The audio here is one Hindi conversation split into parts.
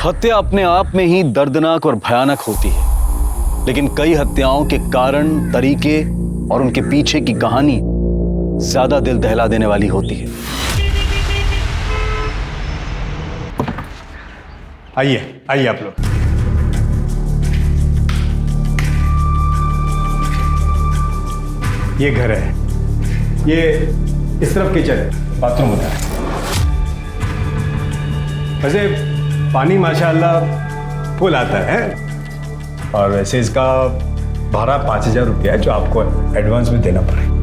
हत्या अपने आप में ही दर्दनाक और भयानक होती है, लेकिन कई हत्याओं के कारण, तरीके और उनके पीछे की कहानी ज्यादा दिल दहला देने वाली होती है। आइए आइए आप लोग। ये घर है, ये इस तरफ किचन है, बाथरूम होता है। वैसे पानी माशाल्लाह फुल आता है और वैसे इसका भाड़ा 5,000 रुपया है जो आपको एडवांस में देना पड़ेगा।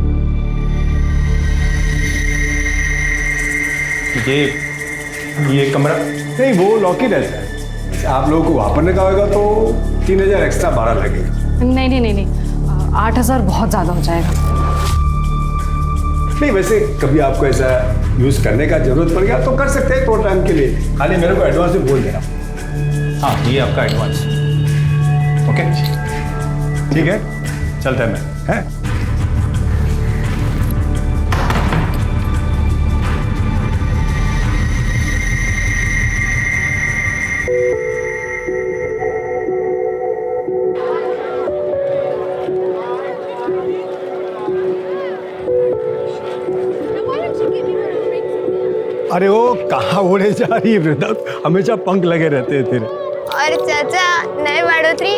ये कमरा नहीं, वो लॉक ही रहता है। आप लोगों को वहां पर रखा होगा तो 3,000 एक्स्ट्रा भाड़ा लगेगा। नहीं, 8,000 बहुत ज्यादा हो जाएगा। नहीं, वैसे कभी आपको ऐसा यूज करने का जरूरत पड़ गया तो कर सकते हैं थोड़ा टाइम के लिए। खाली मेरे को एडवांस में बोल देना। हाँ, ये आपका एडवांस। ओके, ठीक है, चलता है मैं, है? अरे वो कहाँ उड़े जा रही है वृंदा, हमेशा पंख लगे रहते हैं तेरे। और चाचा नए बढ़ोतरी।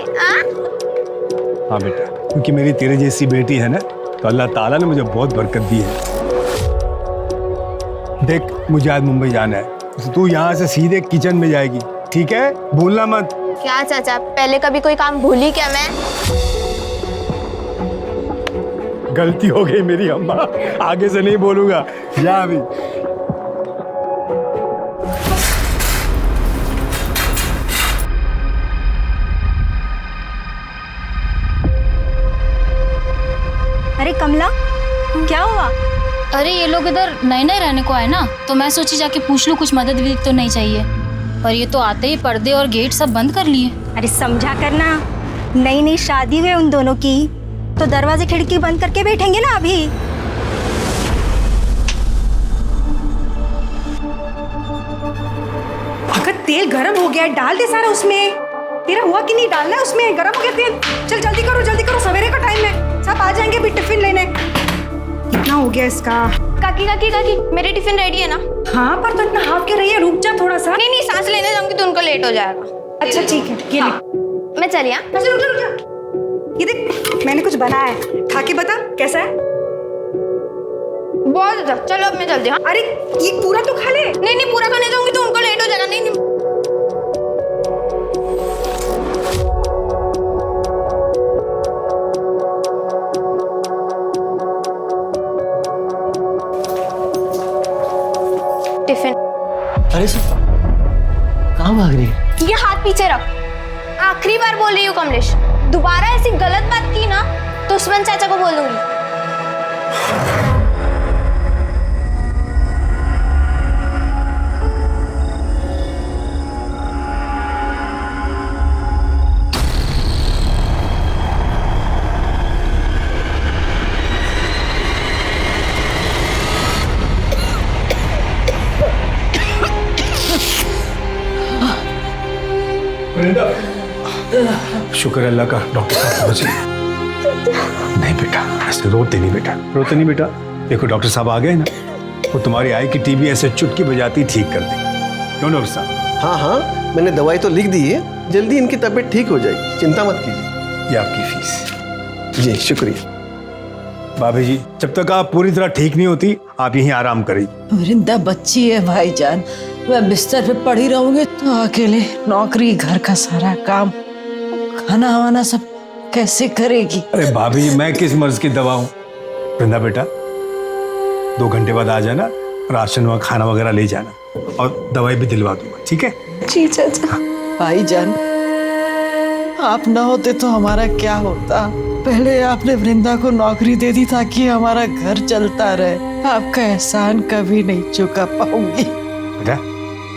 हाँ बेटा, क्योंकि मेरी तेरे जैसी बेटी है ना, तो अल्लाह ताला ने मुझे बहुत बरकत दी है। देख, मुझे आज मुंबई जाना है, तो तू यहाँ से सीधे किचन में जाएगी, ठीक है? भूलना मत। क्या चाचा, पहले कभी कोई काम भूली क्या मैं? गलती हो गई मेरी अम्मा, आगे से नहीं बोलूंगा। जा अभी। अरे कमला, क्या हुआ? अरे ये लोग इधर नए नए रहने को आए ना, तो मैं सोची जाके पूछ लूं कुछ मदद भी तो नहीं चाहिए। पर ये तो आते ही पर्दे और गेट सब बंद कर लिए। अरे समझा करना, नई नई शादी हुई उन दोनों की, तो दरवाजे खिड़की बंद करके बैठेंगे ना अभी। अगर तेल गर्म हो गया, डाल दे सारा उसमें। तेरा हुआ कि नहीं डालना है उसमें, गर्म हो गया तेल। चल जल्दी करो, सवेरे का टाइम है, सब आ जाएंगे भी टिफिन लेने। कितना हो गया इसका? काकी, मेरी टिफिन रेडी है ना? हाँ, पर तो इतना हाफ के रही है, रुक जा थोड़ा सा। नहीं, सांस लेने जाऊंगी तो उनको लेट हो जाएगा। अच्छा ठीक है, ये हाँ, मैं चली। रुक जा। ये देख, मैंने कुछ बनाया है, खा के बता कैसा है। बहुत अच्छा, चलो अब मैं जल्दी। हाँ, अरे ये पूरा तो खा ले। नहीं, पूरा खाने जाऊंगी तो उनको लेट हो जाएगा। नहीं। टिफिन। अरे सर, कहाँ भाग रही है? ये हाथ पीछे रख। आखिरी बार बोल रही हूँ कमलेश, दोबारा ऐसी गलत बात की ना तो उस्मान चाचा को बोल दूंगी। शुक्र है अल्लाह का, डॉक्टर साहब पहुंचे। नहीं बेटा, ऐसे रोते नहीं बेटा। देखो डॉक्टर साहब आ गए ना, वो तुम्हारी आई की टीबी ऐसे चुटकी बजाती ठीक कर देंगे। क्यों डॉक्टर साहब? हाँ, मैंने दवाई तो लिख दी है, जल्दी इनकी तबीयत ठीक हो जाएगी, चिंता मत कीजिए। ये आपकी फीस। जी शुक्रिया। भाभी जी, जब तक आप पूरी तरह ठीक नहीं होती, आप यहीं आराम करिए। वृंदा बच्ची है भाईजान, मैं बिस्तर पे पड़ी रहूंगी तो अकेले नौकरी, घर का सारा काम, खाना वाना सब कैसे करेगी? अरे भाभी जी, मैं किस मर्ज की दवा हूँ? वृंदा बेटा, 2 घंटे बाद आ जाना, राशन व खाना वगैरह ले जाना और दवाई भी दिलवा दूंगा, ठीक है? जी चाचा। भाईजान, आप ना होते तो हमारा क्या होता? पहले आपने वृंदा को नौकरी दे दी ताकि हमारा घर चलता रहे। आपका एहसान कभी नहीं चुका पाऊंगी। बेटा,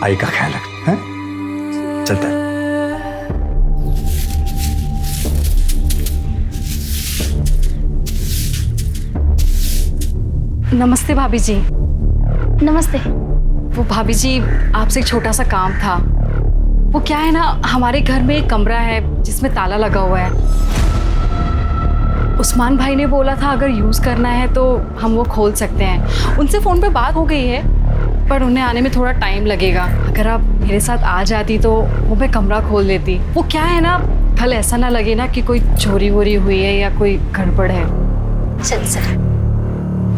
आई का ख्याल रख, हैं? चलता है। नमस्ते भाभी जी। नमस्ते। वो भाभी जी, आपसे एक छोटा सा काम था। वो क्या है ना, हमारे घर में एक कमरा है जिसमें ताला लगा हुआ है। उस्मान भाई ने बोला था अगर यूज़ करना है तो हम वो खोल सकते हैं। उनसे फ़ोन पे बात हो गई है, पर उन्हें आने में थोड़ा टाइम लगेगा। अगर आप मेरे साथ आ जाती तो वो मैं कमरा खोल देती। वो क्या है ना, कल ऐसा ना लगे ना कि कोई चोरी वोरी हुई है या कोई गड़बड़ है। चल सर।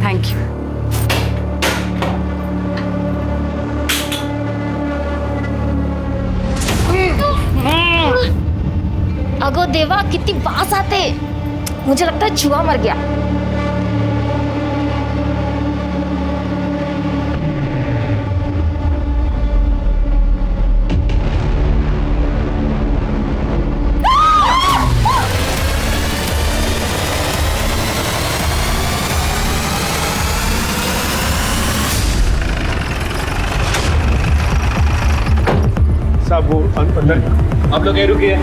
Thank you. अगो देवा, कितनी बास आते, मुझे लगता है चूहा मर गया। साहब वो अंदर, आप लोग यहीं रुकिए।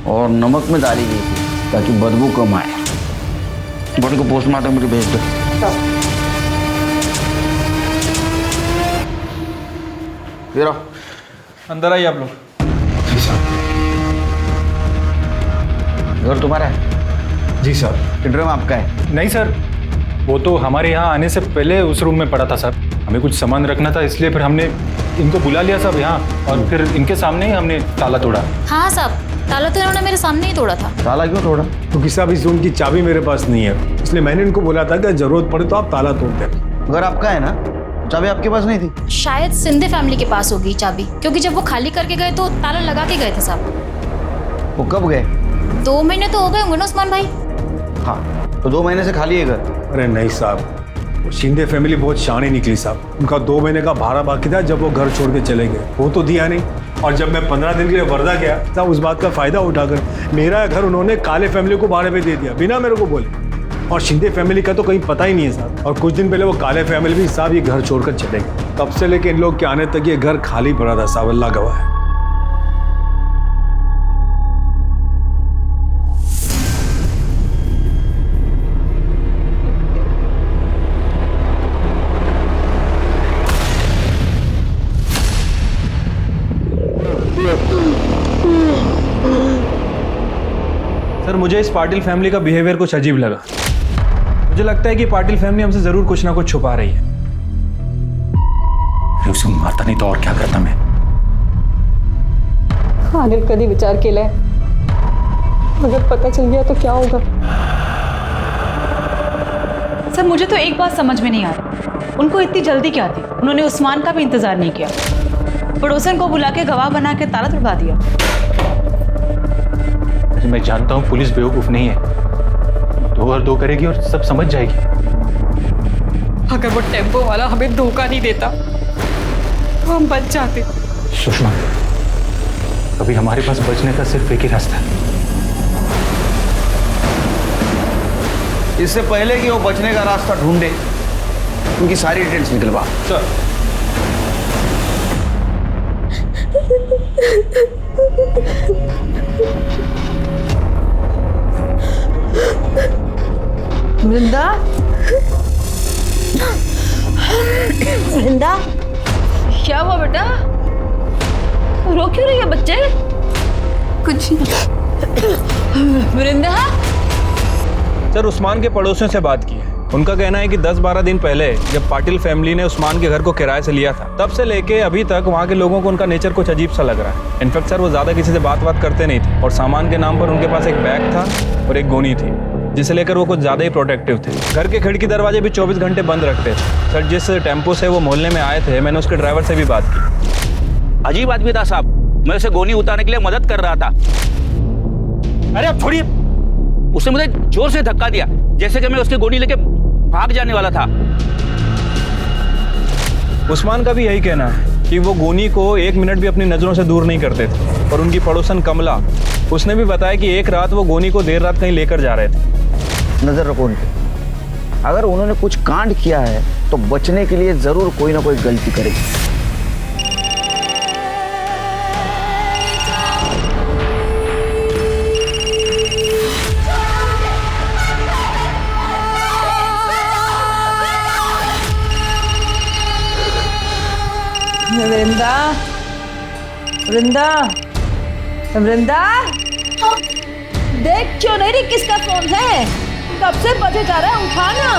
और नमक में डाली गई थी ताकि बदबू कम आए। बॉडी को पोस्टमार्टम के लिए भेज दो। ये रहो, अंदर आइए आप लोग। जी साहब। घर तुम्हारा है? जी साहब। ड्रम आपका है? नहीं सर, वो तो हमारे यहाँ आने से पहले उस रूम में पड़ा था सर। हमें कुछ सामान रखना था, इसलिए फिर हमने इनको बुला लिया सब यहाँ, और फिर इनके सामने ही हमने ताला तोड़ा। हाँ साहब, ताला तो इन्होंने मेरे सामने ही तोड़ा था। ताला क्यों तोड़ा? क्योंकि साहब इस रूम की चाबी मेरे पास नहीं है, इसलिए मैंने इनको बोला था कि जरूरत पड़े तो आप ताला तोड़ दें। घर आपका है ना? चाबी आपके पास नहीं थी? शायद सिंधे फैमिली के पास होगी चाबी, क्योंकि जब वो खाली करके गए तो ताला लगा के गए थे साहब। वो कब गए? 2 महीने तो हो गए होंगे ना उस्मान भाई। हाँ, तो 2 महीने से खाली है घर? अरे नहीं साहब, वो शिंदे फैमिली बहुत शानी निकली साहब। उनका 2 महीने का भाड़ा बाकी था जब वो घर छोड़ के चले गए, वो तो दिया नहीं। और जब मैं 15 दिन के लिए वर्धा गया तब उस बात का फायदा उठाकर मेरा घर उन्होंने काले फैमिली को भाड़े पे दे दिया बिना मेरे को बोले। और शिंदे फैमिली का तो कहीं पता ही नहीं है साहब। और कुछ दिन पहले वो काले फैमिली भी साहब ये घर छोड़कर चले गए। तब से लेके इन लोग के आने तक ये घर खाली पड़ा था साहब, अल्लाह गवाह है। सर मुझे इस पाटिल फैमिली का बिहेवियर कुछ अजीब लगा। मुझे लगता है कि पाटिल फैमिली हमसे जरूर कुछ ना कुछ छुपा रही है। उसे मारता नहीं तो और क्या करता मैं? अनिल कभी विचार केलाय, अगर पता चल गया तो क्या होगा? सर मुझे तो एक बात समझ में नहीं आ रही, उनको इतनी जल्दी क्या थी? उन्होंने उस्मान का भी इंतजार नहीं किया, पड़ोसन को बुला के गवाह बना के ताला तुड़वा दिया। मैं जानता हूँ पुलिस बेवकूफ नहीं है, 2 और 2 करेगी और सब समझ जाएगी। अगर वो टेम्पो वाला हमें धोखा नहीं देता तो हम बच जाते। सुषमा, अभी हमारे पास बचने का सिर्फ एक ही रास्ता है। इससे पहले कि वो बचने का रास्ता ढूंढे, उनकी सारी डिटेल्स निकलवा। सर वृंदा, वृंदा, क्या हुआ बेटा? रो क्यों रही है बच्चे? कुछ वृंदा, सर उस्मान के पड़ोसियों से बात की है। उनका कहना है कि 10-12 दिन पहले जब पाटिल फैमिली ने उस्मान के घर को किराए से लिया था, तब से लेके अभी तक वहाँ के लोगों को उनका नेचर कुछ अजीब सा लग रहा है। इनफैक्ट सर वो ज़्यादा किसी से बात करते नहीं थे, और सामान के नाम पर उनके पास एक बैग था और एक गोनी थी, जिसे लेकर वो कुछ ज़्यादा ही प्रोटेक्टिव थे। घर के खिड़की दरवाजे भी 24 घंटे बंद रखते थे। सर जिस टेम्पो से वो मोहल्ले में आए थे, मैंने उसके ड्राइवर से भी बात की। अजीब आदमी था साहब, मैं उसे गोनी उतारने के लिए मदद कर रहा था। अरे अब छोड़िए, उसने मुझे जोर से धक्का दिया, जैसे कि मैं उसकी गोनी लेके भाग जाने वाला था। उस्मान का भी यही कहना है कि वो गोनी को 1 मिनट भी अपनी नज़रों से दूर नहीं करते थे। और उनकी पड़ोसन कमला, उसने भी बताया कि एक रात वो गोनी को देर रात कहीं लेकर जा रहे थे। नजर रखो उन पे, अगर उन्होंने कुछ कांड किया है तो बचने के लिए जरूर कोई ना कोई गलती करेगी। वृंदा, वृंदा, वृंदा, देख क्यों नहीं रही किसका फोन है? कब से बजे जा रहा है, उठाना।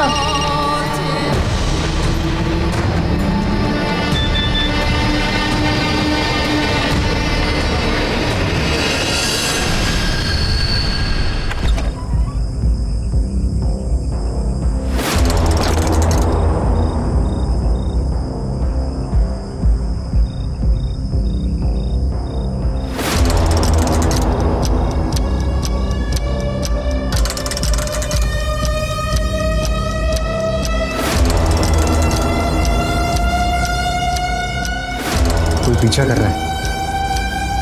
पीछा कर रहा है।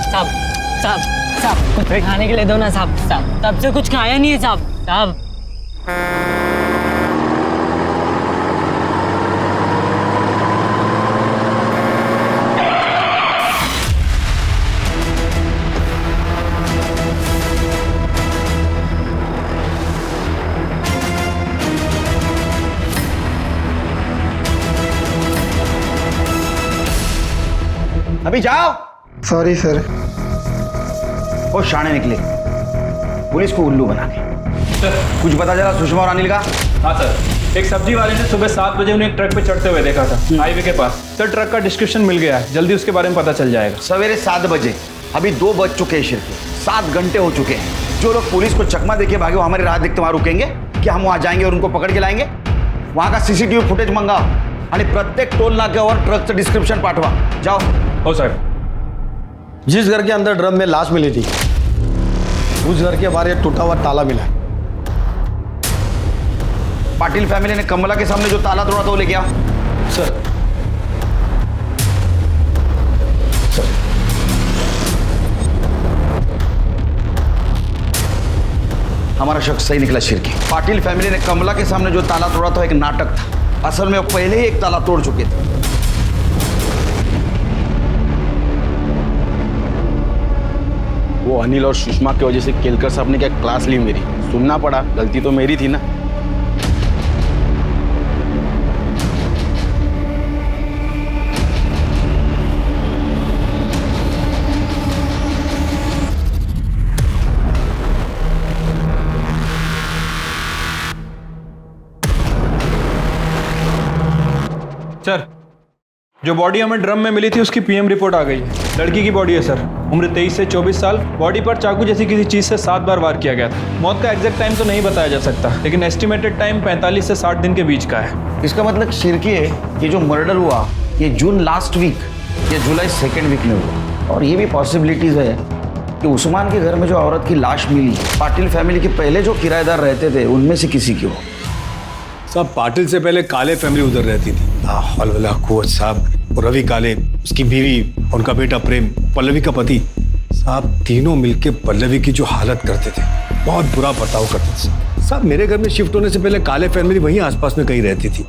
साहब साहब साहब कुछ खाने के लिए दो ना साहब। साहब तब से कुछ खाया नहीं है साहब। साहब अभी जाओ। Sorry sir. वो शाणे निकले पुलिस को उल्लू बना के। कुछ पता चला सुषमा और अनिल का? हाँ सर, एक सब्जी वाले ने सुबह 7 बजे उन्हें एक ट्रक पे चढ़ते हुए देखा था हाईवे के पास। सर ट्रक का डिस्क्रिप्शन मिल गया है, जल्दी उसके बारे में पता चल जाएगा। सवेरे 7 बजे, अभी 2 बज चुके हैं शिर के, 7 घंटे हो चुके हैं। जो लोग पुलिस को चकमा देके भागे वो हमारी राह देखते वहां रुकेंगे? क्या हम वहां जाएंगे और उनको पकड़ के लाएंगे? वहां का सीसीटीवी फुटेज मंगाओ आणि प्रत्येक टोल नाक्यावर ट्रकचं डिस्क्रिप्शन पाठवा। जाओ। हो साहब। जिस घर के अंदर ड्रम में लाश मिली थी उस घर के बाहर एक टूटा हुआ ताला मिला। पाटिल फैमिली ने कमला के सामने जो ताला तोड़ा था वो लेके आओ। सर। हमारा शख्स सही निकला शिरकी। पाटिल फैमिली ने कमला के सामने जो ताला तोड़ा था एक नाटक था। असल में वो पहले ही एक ताला तोड़ चुके थे। वो अनिल और सुषमा की वजह से केलकर साहब ने क्या क्लास ली मेरी, सुनना पड़ा। गलती तो मेरी थी ना। सर जो बॉडी हमें ड्रम में मिली थी उसकी पीएम रिपोर्ट आ गई है। लड़की की बॉडी है सर, उम्र 23 से 24 साल। बॉडी पर चाकू जैसी किसी चीज से 7 बार वार किया गया था। मौत का एग्जैक्ट टाइम तो नहीं बताया जा सकता, लेकिन एस्टिमेटेड टाइम 45 से 60 दिन के बीच का है। इसका मतलब शिरकी है, ये जो मर्डर हुआ ये जून लास्ट वीक या जुलाई 2nd वीक में हुआ। और ये भी पॉसिबिलिटीज है कि उस्मान के घर में जो औरत की लाश मिली पाटिल फैमिली के पहले जो किराएदार रहते थे उनमें से किसी की हो। साहब पाटिल से पहले काले फैमिली उधर रहती थी। साहब और रवि काले, उसकी बीवी, उनका बेटा प्रेम, पल्लवी का पति। साहब तीनों मिलके पल्लवी की जो हालत करते थे, बहुत बुरा बर्ताव करते थे। साहब मेरे घर में शिफ्ट होने से पहले काले फैमिली वहीं आसपास में कहीं रहती थी,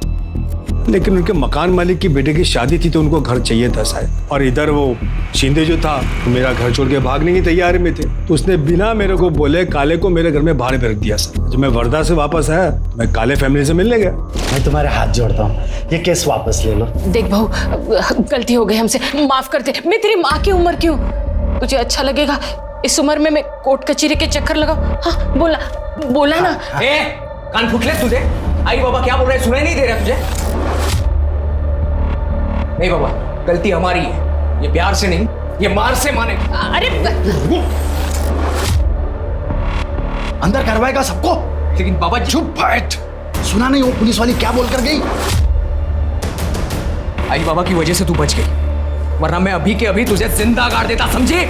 लेकिन उनके मकान मालिक की बेटे की शादी थी तो उनको घर चाहिए था शायद। और इधर वो शिंदे जो था तो मेरा घर छोड़ के भागने की तैयारी में थे, तो उसने बिना मेरे को बोले काले को मेरे घर में भाड़े पे रख दिया। जब मैं वर्धा से वापस आया मैं काले फैमिली से मिलने गया। मैं तुम्हारे हाथ जोड़ता हूँ, ये केस वापस ले लो। देख बहू, गलती हो गई हमसे, माफ कर दे। मैं तेरी माँ की उम्र की हूँ, तुझे अच्छा लगेगा इस उम्र में मैं कोर्ट कचहरी के चक्कर लगाऊं? हाँ बोला ना। कान फूट ले तुझे? आई बाबा क्या बोल रहे, सुनाई नहीं दे रहा तुझे? नहीं बाबा, गलती हमारी है, ये प्यार से नहीं, ये मार से माने। अरे अंदर करवाएगा सबको। लेकिन बाबा चुप बैठ, सुना नहीं वो पुलिस वाली क्या बोल कर गई? आई बाबा की वजह से तू बच गई, वरना मैं अभी के अभी तुझे जिंदा गाड़ देता, समझे?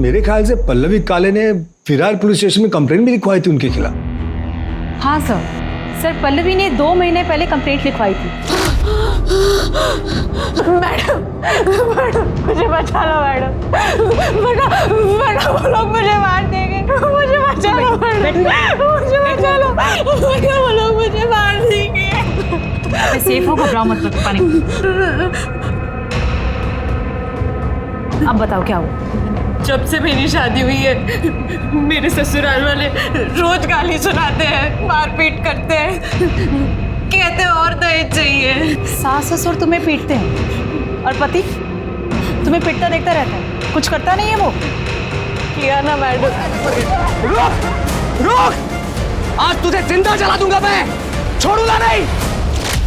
मेरे ख्याल से पल्लवी काले ने फिरार पुलिस स्टेशन में कंप्लेंट भी लिखवाई थी उनके खिलाफ। हाँ सर, पल्लवी ने 2 महीने पहले कंप्लेंट लिखवाई थी। मैडम मुझे बचा लो मैडम, वो लोग मुझे मार देंगे, मुझे बचा लो मैडम, मुझे बचा लो, वो लोग मुझे मार देंगे। सेफ हो, घबराओ मत, पानी। अब बताओ क्या हुआ? जब से मेरी शादी हुई है मेरे ससुराल वाले रोज गाली सुनाते हैं, मारपीट करते हैं, कहते हैं और दहेज चाहिए। सास ससुर तुम्हें पीटते हैं और पति तुम्हें पीटता देखता रहता है, कुछ करता नहीं है वो? किया ना मैडम। रुक! आज तुझे जिंदा जला दूंगा मैं, छोड़ूंगा नहीं।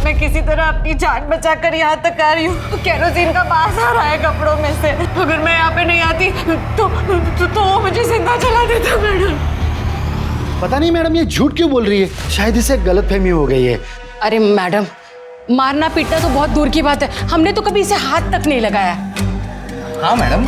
मैं किसी तरह अपनी जान बचाकर यहाँ तक आ रही हूँ। केरोसिन का बास आ रहा है कपड़ों में से। अगर मैं यहाँ पे नहीं आती तो वो मुझे जिंदा जला देता मैडम। पता नहीं मैडम ये झूठ क्यों बोल रही है, शायद इसे गलतफहमी हो गई है। अरे मैडम, मारना पीटना तो बहुत दूर की बात है, हमने तो कभी इसे हाथ तक नहीं लगाया। हाँ मैडम,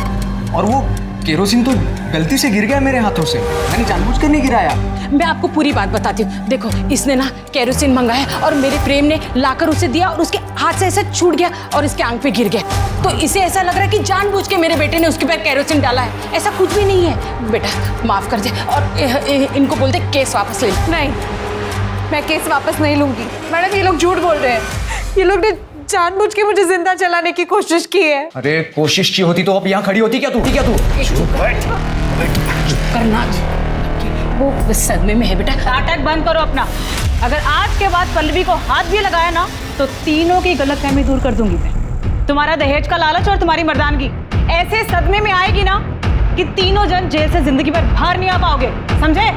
और वो केरोसिन तो गलती से गिर गया मेरे हाथों से, मैंने जानबूझकर नहीं गिराया। मैं आपको पूरी बात बताती हूँ। देखो, इसने ना केरोसिन मंगाया और मेरे प्रेम ने लाकर उसे दिया और उसके हाथ से ऐसा छूट गया और इसके आंख पे गिर गया। तो इसे ऐसा लग रहा है कि जानबूझ के मेरे बेटे ने उसके पैर केरोसिन डाला है। ऐसा कुछ भी नहीं है। बेटा माफ कर दे और इनको बोल दे केस वापस ले। नहीं, मैं केस वापस नहीं लूंगी मैडम। ये लोग झूठ बोल रहे हैं। ये लोग ने जानबूझ के मुझे जिंदा जलाने की कोशिश की है। अरे कोशिश की होती तो अब यहाँ खड़ी होती क्या तू? करना वो सदमे में है बेटा। नाटक बंद करो अपना। अगर आज के बाद पल्लवी को हाथ भी लगाया ना तो तीनों की गलतफहमी दूर कर दूंगी मैं। तुम्हारा दहेज का लालच और तुम्हारी मर्दानगी ऐसे सदमे में आएगी ना कि तीनों जन जेल से जिंदगी भर बाहर नहीं आ पाओगे, समझे?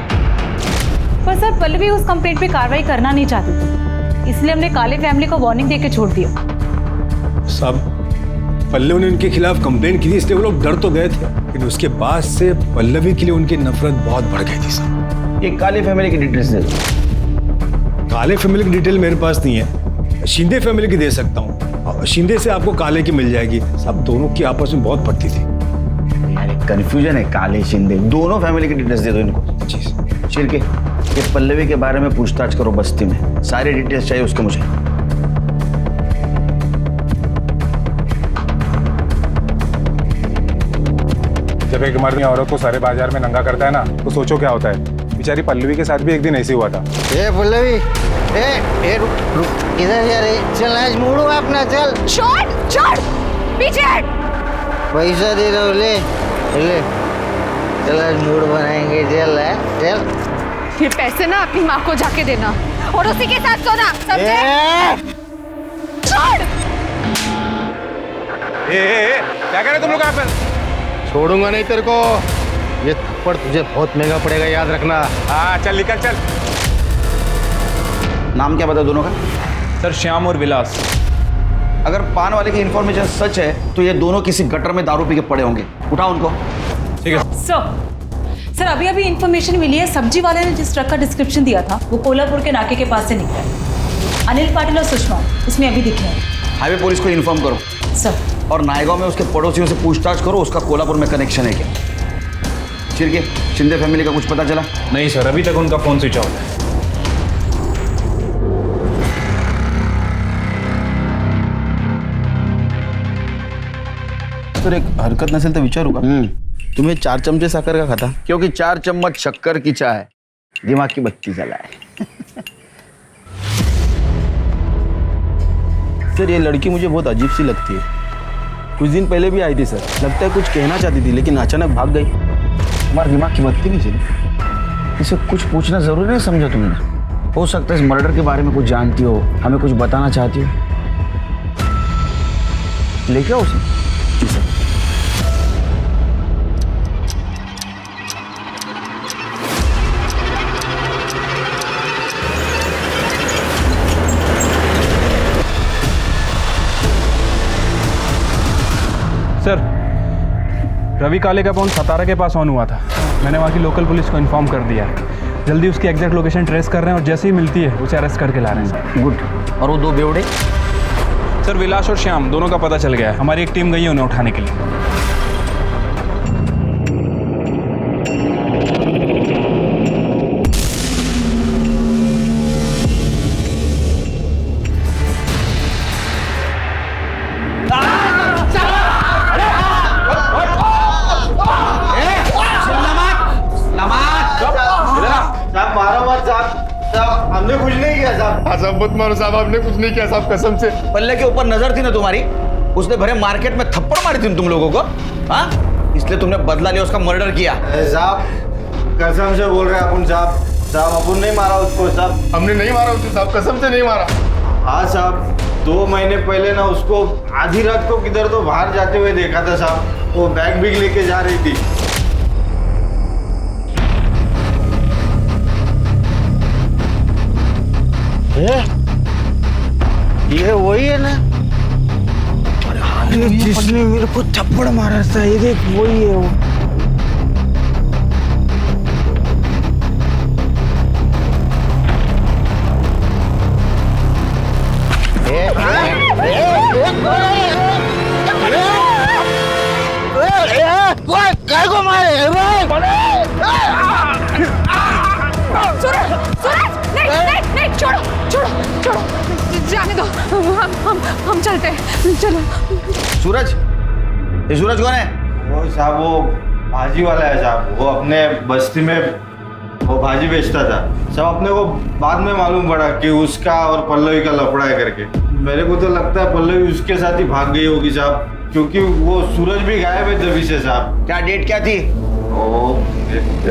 पर सर, पल्लवी उस कंप्लेंट पे कार्रवाई करना नहीं चाहती थी, इसलिए हमने काले फैमिली को वार्निंग देके छोड़ दिया। साहब, पल्लवी ने उनके खिलाफ कंप्लेंट की थी, इसलिए वो लोग डर तो गए थे, लेकिन उसके बाद से पल्लवी के लिए उनकी नफरत बहुत बढ़ गई थी साहब। ये काले फैमिली की डिटेल्स दे दो। काले फैमिली की डिटेल मेरे पास नहीं है, शिंदे फैमिली की दे सकता हूँ। शिंदे से आपको काले की मिल जाएगी। साहब, दोनों की आपस में बहुत पड़ती थी। यार कंफ्यूजन है, काले शिंदे दोनों फैमिली की डिटेल्स दे दो इनको। शिरके, ये पल्लवी के बारे में पूछताछ करो बस्ती में, सारी डिटेल्स चाहिए उसके मुझे। जब एक मर्द औरत को सारे बाजार में नंगा करता है ना, तो सोचो क्या होता है। बेचारी पल्लवी के साथ भी एक दिन ऐसे हुआ था। ए पल्लवी, ए रुक इधर जा रे, चल आज मुड़ो अपना, चल। छोड़ पीछे हट। पैसा दे दो, ले ले, चल आज मूड बनाएंगे, चल चल। ये पैसे ना अपनी माँ को जाके देना और उसी के साथ सोना, समझे? छोड़। क्या कह रहे तुम लोग यहाँ पर? छोड़ूंगा नहीं तेरे को, ये थप्पड़ तुझे बहुत महंगा पड़ेगा, याद रखना। हाँ चल निकल चल। नाम क्या बता दोनों का? सर, श्याम और विलास। अगर पान वाले की इंफॉर्मेशन सच है तो ये दोनों किसी गटर में दारू पी के पड़े होंगे। उठाओ उनको। ठीक है सर, अभी इन्फॉर्मेशन मिली है, सब्जी वाले ने जिस ट्रक का डिस्क्रिप्शन दिया था वो कोल्हापुर के नाके के पास से निकला है। अनिल पाटिल और सुषमा उसमें अभी दिखे हैं। हाईवे पुलिस को इन्फॉर्म करो सर। और नायगांव में उसके पड़ोसियों से पूछताछ करो, उसका कोल्हापुर में कनेक्शन है क्या। चिरके, शिंदे फैमिली का कुछ पता चला? नहीं सर, अभी तक उनका फोन स्विच ऑफ है। सर, एक हरकत नसेल तर विचारू का? तुम्ही 4 चमचे साखर का खाता? क्योंकि 4 चम्मच शक्कर की चाय दिमाग की बत्ती जलाए। सर, ये लड़की मुझे बहुत अजीब सी लगती है। कुछ दिन पहले भी आई थी सर, लगता है कुछ कहना चाहती थी लेकिन अचानक भाग गई। तुम्हारे दिमाग की बत्ती नहीं चली? इसे कुछ पूछना जरूरी नहीं समझा तुमने? हो सकता है इस मर्डर के बारे में कुछ जानती हो, हमें कुछ बताना चाहती हो। लेके आओ उसे। जी सर। सर, रवि काले का फोन सतारा के पास ऑन हुआ था। मैंने वहाँ की लोकल पुलिस को इन्फॉर्म कर दिया है। जल्दी उसकी एग्जैक्ट लोकेशन ट्रेस कर रहे हैं और जैसे ही मिलती है उसे अरेस्ट करके ला रहे हैं। गुड। और वो 2 बेवड़े? सर, विलास और श्याम दोनों का पता चल गया है। हमारी एक टीम गई है उन्हें उठाने के लिए। हमने कुछ नहीं किया साहब। साहब मत मारो साहब, हमने कुछ नहीं किया साहब, कसम से। पल्ले के ऊपर नजर थी ना तुम्हारी, उसने भरे मार्केट में थप्पड़ मारी थी तुम लोगों को। हाँ, इसलिए तुमने बदला लिया, उसका मर्डर किया। साहब कसम से बोल रहे हैं अपन साहब, साहब अपन नहीं मारा उसको साहब। हमने नहीं मारा उसको साहब, कसम से नहीं मारा। हाँ साहब, 2 महीने पहले ना उसको आधी रात को किधर तो बाहर जाते हुए देखा था साहब, वो बैग भी लेके जा रही थी। ये वही है ना जिसने मेरे को थप्पड़ मारा था, ये देख वही है वो। काय को मारे नहीं, छोड़ो, जाने दो, हम चलते हैं, चलो। सूरज, ये सूरज कौन है? वो साहब वो भाजी वाला है साहब, वो अपने बस्ती में वो भाजी बेचता था। सब अपने को बाद में मालूम पड़ा कि उसका और पल्लवी का लफड़ा है करके। मेरे को तो लगता है पल्लवी उसके साथ ही भाग गई होगी साहब, क्योंकि वो सूरज भी गायब है तभी से साहब। क्या डेट क्या थी?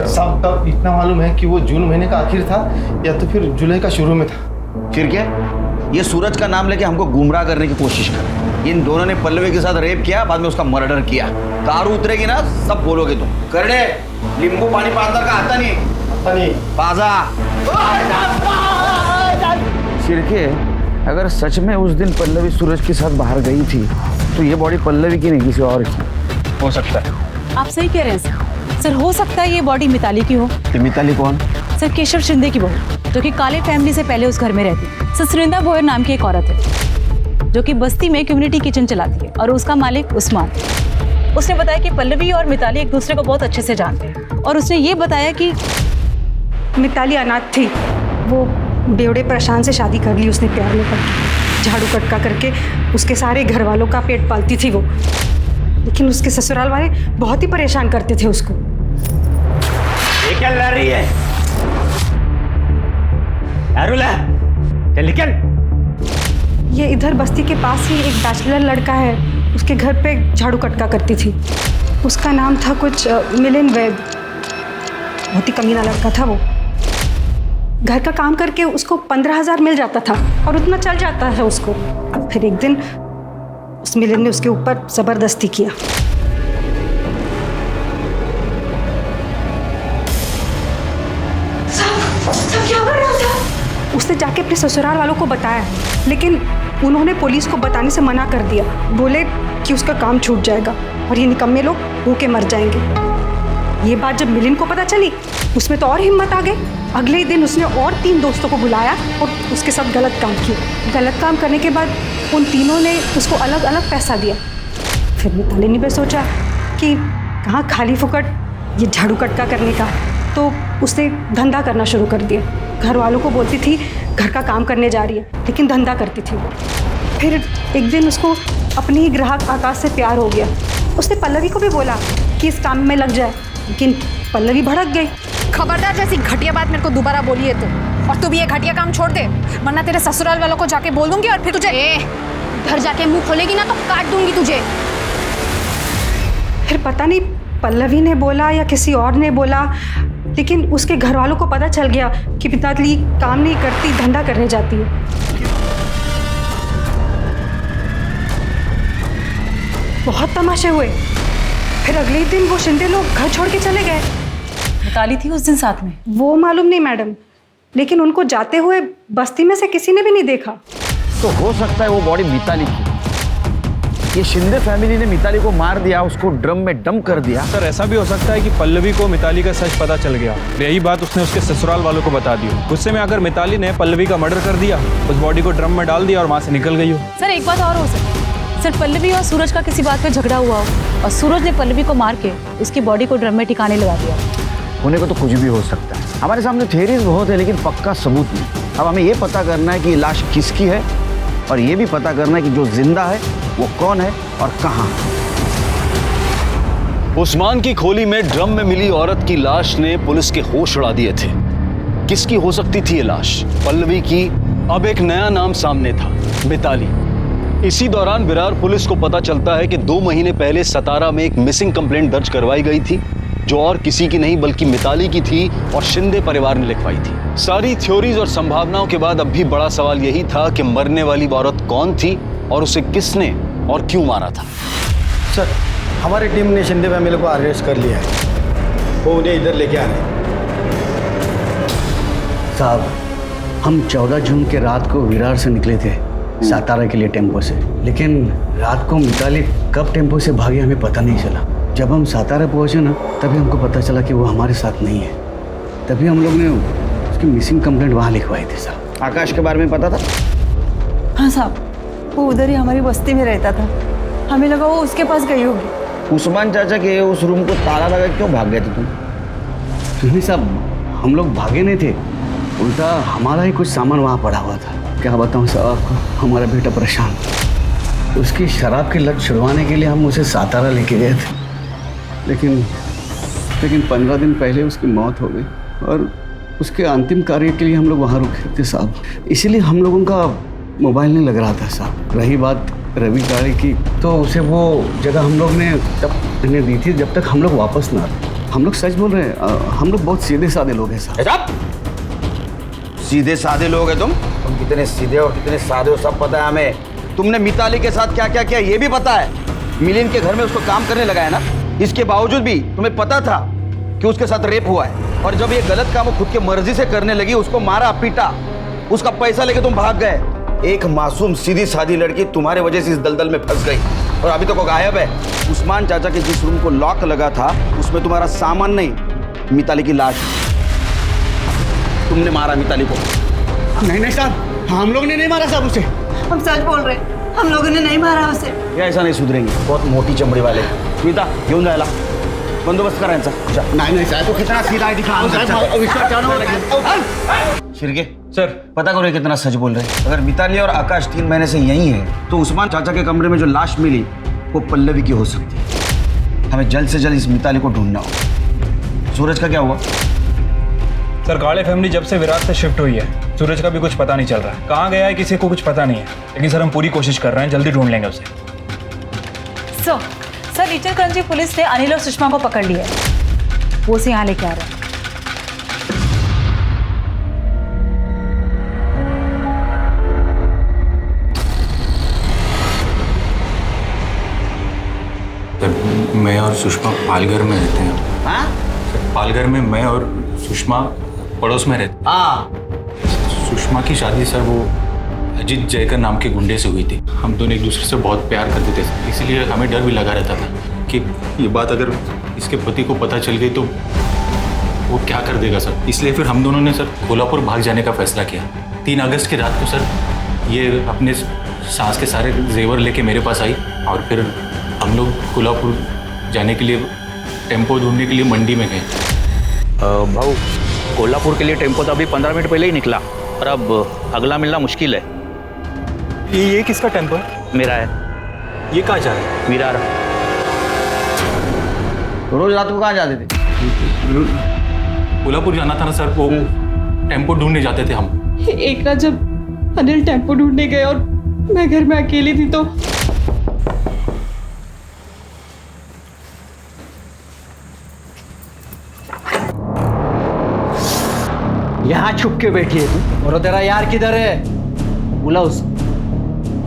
साहब तब इतना मालूम है कि वो जून महीने का आखिर था या तो फिर जुलाई का शुरू में था। फिर क्या? ये सूरज का नाम लेके हमको गुमराह करने की कोशिश कर। इन दोनों ने पल्लवी के साथ रेप किया, बाद में उसका मर्डर किया। दारू उतरेगी ना सब बोलोगे तुम। करने नींबू पानी पाता का आता नहीं पाजा। सिरके, अगर सच में उस दिन पल्लवी सूरज के साथ बाहर गई थी तो ये बॉडी पल्लवी की नहीं किसी और की हो सकता है। आप सही कह रहे हैं सर, हो सकता है ये बॉडी मिताली की हो। मिताली कौन? सर केशव शिंदे की बहू, जो कि काले फैमिली से पहले उस घर में रहती। सर सुरिंदा भोयर नाम की एक औरत है जो कि बस्ती में कम्युनिटी किचन चलाती है और उसका मालिक उस्मान। उसने बताया कि पल्लवी और मिताली एक दूसरे को बहुत अच्छे से जानते हैं और उसने ये बताया कि मिताली अनाथ थी, वो बेवड़े प्रशांत से शादी कर ली उसने प्यार में पड़कर। झाड़ू कटका करके उसके सारे घर वालों का पेट पालती थी वो, लेकिन उसके ससुराल वाले बहुत ही परेशान करते थे उसको। ये क्या लड़ रही है? अरुला, चल निकल। ये इधर बस्ती के पास ही एक बैचलर लड़का है, उसके घर पे झाड़ू कटका करती थी। उसका नाम था कुछ मिलिंद वैद। बहुत ही कमीना लड़का था वो। घर का काम करके उसको 15,000 मिल जाता था और उतना चल जाता है उसको। फिर एक दिन उस मिलिंद ने उसके ऊपर जबरदस्ती किया। क्या कर रहा था? उसने जाके अपने ससुराल वालों को बताया, लेकिन उन्होंने पुलिस को बताने से मना कर दिया। बोले कि उसका काम छूट जाएगा और ये निकम्मे लोग भूखे मर जाएंगे। ये बात जब मिलिंद को पता चली, उसमें तो और हिम्मत आ गई। अगले ही दिन उसने और 3 दोस्तों को बुलाया और उसके साथ गलत काम किया। गलत काम करने के बाद उन तीनों ने उसको अलग अलग पैसा दिया। फिर मिताली ने भी सोचा कि कहाँ खाली फुकट ये झाड़ू कटका करने का, तो उसने धंधा करना शुरू कर दिया। घर वालों को बोलती थी घर का काम करने जा रही है, लेकिन धंधा करती थी वो। फिर एक दिन उसको अपने ही ग्राहक आकाश से प्यार हो गया। उसने पल्लवी को भी बोला कि इस काम में लग जाए, लेकिन पल्लवी भड़क गई। खबरदार जैसी घटिया बात मेरे को दोबारा बोली है तो, और तू भी ये घटिया काम छोड़ दे, वरना तेरे ससुराल वालों को जाके बोल दूंगी और फिर तुझे घर जाके मुंह खोलेगी ना तो काट दूंगी तुझे। फिर पता नहीं पल्लवी ने बोला या किसी और ने बोला, लेकिन उसके घर वालों को पता चल गया कि मिताली काम नहीं करती, धंधा करने जाती है। बहुत तमाशे हुए। फिर अगले दिन वो शिंदे लोग घर छोड़ के चले गए। मिताली थी उस दिन साथ में? वो मालूम नहीं मैडम, लेकिन उनको जाते हुए बस्ती में से किसी ने भी नहीं देखा। तो हो सकता है वो बॉडी मिताली की। ये शिंदे फैमिली ने मिताली को मार दिया, उसको ड्रम में डंप कर दिया। सर ऐसा भी हो सकता है कि पल्लवी को मिताली का सच पता चल गया, यही बात उसने उसके ससुराल वालों को बता दी। गुस्से में आकर मिताली ने पल्लवी का मर्डर कर दिया, उस बॉडी को ड्रम में डाल दिया और वहाँ से निकल गई हो। सर एक बात और हो सकती है, सर पल्लवी और सूरज का किसी बात पे झगड़ा हुआ हो और सूरज ने पल्लवी को मार के उसकी बॉडी को ड्रम में ठिकाने लगा दिया। होने को तो कुछ भी हो सकता है। हमारे सामने थ्योरीज बहुत है, लेकिन पक्का सबूत नहीं। अब हमें ये पता करना है कि लाश किसकी है, और ये भी पता करना है कि जो जिंदा है वो कौन है और कहाँ। उस्मान की खोली में ड्रम में मिली औरत की लाश ने पुलिस के होश उड़ा दिए थे। किसकी हो सकती थी ये लाश? पल्लवी की। अब एक नया नाम सामने था, मिताली। इसी दौरान विरार पुलिस को पता चलता है कि 2 महीने पहले सतारा में एक मिसिंग कंप्लेंट दर्ज करवाई गई थी, जो और किसी की नहीं बल्कि मिताली की थी और शिंदे परिवार ने लिखवाई थी। सारी थ्योरीज और संभावनाओं के बाद अब भी बड़ा सवाल यही था कि मरने वाली औरत कौन थी और उसे किसने और क्यों मारा था। सर, हमारी टीम ने शिंदे फैमिली को अरेस्ट कर लिया है, वो उन्हें इधर लेके आ रहे हैं। साहब, हम 14 जून के रात को विरार से निकले थे सातारा के लिए टेम्पो से, लेकिन रात को मिताली कब टेम्पो से भागी हमें पता नहीं चला। जब हम सातारा पहुंचे ना, तभी हमको पता चला कि वो हमारे साथ नहीं है। तभी हम लोग ने उसकी मिसिंग कंप्लेंट वहाँ लिखवाई थी। साहब, आकाश के बारे में पता था? हाँ साहब, वो उधर ही हमारी बस्ती में रहता था, हमें लगा वो उसके पास गई होगी। उस्मान चाचा के उस रूम को ताला लगा क्यों भाग गए थे तुम? नहीं साहब, हम लोग भागे नहीं थे, उल्टा हमारा ही कुछ सामान वहाँ पड़ा हुआ था। क्या बताऊँ साहब आपको, हमारा बेटा परेशान, उसकी शराब की लत छुड़वाने के लिए हम उसे सातारा लेके गए थे, लेकिन 15 दिन पहले उसकी मौत हो गई और उसके अंतिम कार्य के लिए हम लोग वहाँ रुके थे साहब। इसीलिए हम लोगों का मोबाइल नहीं लग रहा था साहब। रही बात रवि गाड़ी की, तो उसे वो जगह हम लोग ने तब इन्हें दी थी जब तक हम लोग वापस ना आते। हम लोग सच बोल रहे हैं, हम लोग बहुत सीधे साधे लोग हैं साहब। सीधे साधे लोग हैं तुम कितने सीधे और कितने साधे हो सब पता है हमें। तुमने मिताली के साथ क्या क्या किया ये भी पता है। मिलिंद के घर में उसको काम करने लगाया ना, इसके बावजूद भी तुम्हें पता था कि उसके साथ रेप हुआ है, और जब ये गलत काम वो खुद की मर्जी से करने लगी, उसको मारा पीटा, उसका पैसा लेके तुम भाग गए। एक मासूम सीधी सादी लड़की तुम्हारे वजह से इस दलदल में फंस गई और अभी तक वो गायब है। उस्मान चाचा के जिस रूम को लॉक लगा था उसमें तुम्हारा सामान नहीं, मिताली की लाश। तुमने मारा मिताली को। नहीं साहब, हम लोग ने नहीं मारा साहब उसे। हम सच बोल रहे हैं, हम लोगों ने नहीं मारा उसे। या ऐसा नहीं सुधरेंगे, बहुत मोटी चमड़ी वाले। स्मिता घेऊन जायला बंदोबस्त करायचा। नहीं साहब, तो कितना सीधा है दिखा। शिरके सर, पता करो कितना सच बोल रहे हैं। अगर मिताली और आकाश 3 महीने से यही है, तो उस्मान चाचा के कमरे में जो लाश मिली वो पल्लवी की हो सकती है। हमें जल्द से जल्द इस मिताली को ढूंढना होगा। सूरज का क्या हुआ? सर, काले फैमिली जब से विरार से शिफ्ट हुई है, सूरज का भी कुछ पता नहीं चल रहा है। कहाँ गया है किसी को कुछ पता नहीं है, लेकिन सर हम पूरी कोशिश कर रहे हैं, जल्दी ढूंढ लेंगे उसे। सर, इचलकरंजी पुलिस ने अनिल और सुषमा को पकड़ लिया है, वो उसे यहाँ लेके आ रहे हैं। मैं और सुषमा पालघर में रहते हैं। हाँ? पालघर में मैं और सुषमा पड़ोस में रहते। हाँ। सुषमा की शादी सर वो अजीत जयकर नाम के गुंडे से हुई थी। हम दोनों एक दूसरे से बहुत प्यार करते थे, इसीलिए हमें डर भी लगा रहता था कि ये बात अगर इसके पति को पता चल गई तो वो क्या कर देगा सर। इसलिए फिर हम दोनों ने सर कोल्हापुर भाग जाने का फैसला किया। 3 अगस्त की रात को सर ये अपने सास के सारे जेवर लेके मेरे पास आई और फिर हम लोग कोल्हापुर जाने के लिए टेम्पो ढूंढने के लिए मंडी में गए। भाऊ, कोल्हापुर के लिए टेम्पो तो अभी 15 मिनट पहले ही निकला, और अब अगला मिलना मुश्किल है। ये किसका टेम्पो है? मेरा है। ये कहाँ जा रहा है? विरार। रोज रात को कहाँ जाते थे? कोल्हापुर जाना था ना सर, वो टेम्पो ढूंढने जाते थे हम। एक रात जब अनिल टेम्पो ढूंढने गए और मैं घर में अकेली थी, तो यहाँ छुप के बैठी है तू, और तेरा यार किधर है? बुला उस।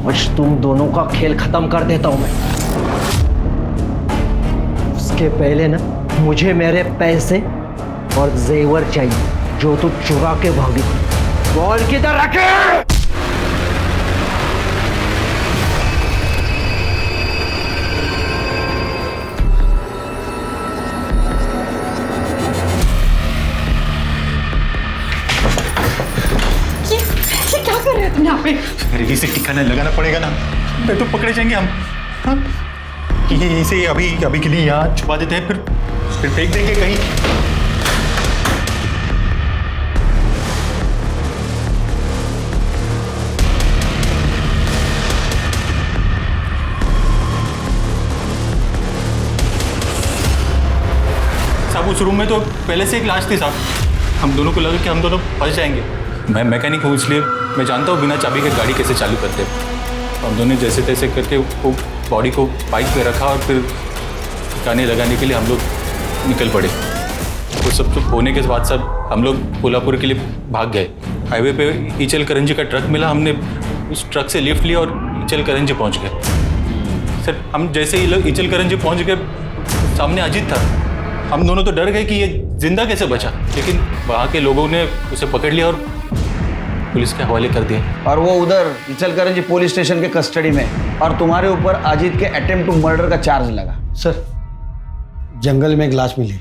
आज तुम दोनों का खेल खत्म कर देता हूं मैं। उसके पहले ना मुझे मेरे पैसे और जेवर चाहिए जो तू चुरा के भागी। बॉल किधर रखे? यहाँ पे अरे इसे ठिकाना लगाना पड़ेगा ना, नहीं तो पकड़े जाएंगे हम। हाँ? ये इसे अभी के लिए यहाँ छुपा देते हैं, फिर फेंक देंगे कहीं। साहब उस रूम में तो पहले से एक लाश थी साहब, हम दोनों को लगा कि हम दोनों फंस जाएंगे। मैं मैकेनिक हूँ, इसलिए मैं जानता हूँ बिना चाबी के गाड़ी कैसे चालू करते हैं। हम दोनों जैसे तैसे करके वो बॉडी को बाइक पे रखा और फिर गाने लगाने के लिए हम लोग निकल पड़े। वो सब होने के बाद सब हम लोग कोल्हापुर के लिए भाग गए। हाईवे पे ईचल करंजी का ट्रक मिला, हमने उस ट्रक से लिफ्ट लिया और ईचल करंजी पहुंच गए। सर हम जैसे ही ईचल करंजी पहुंच गए, सामने अजीत था। हम दोनों तो डर गए कि ये जिंदा कैसे बचा, लेकिन वहाँ के लोगों ने उसे पकड़ लिया और पुलिस के हवाले कर दिया। और वो उधर इचलकरंजी पुलिस स्टेशन के कस्टडी में, और तुम्हारे ऊपर अजीत के अटेम्प्ट टू मर्डर का चार्ज लगा। सर जंगल में एक लाश मिली।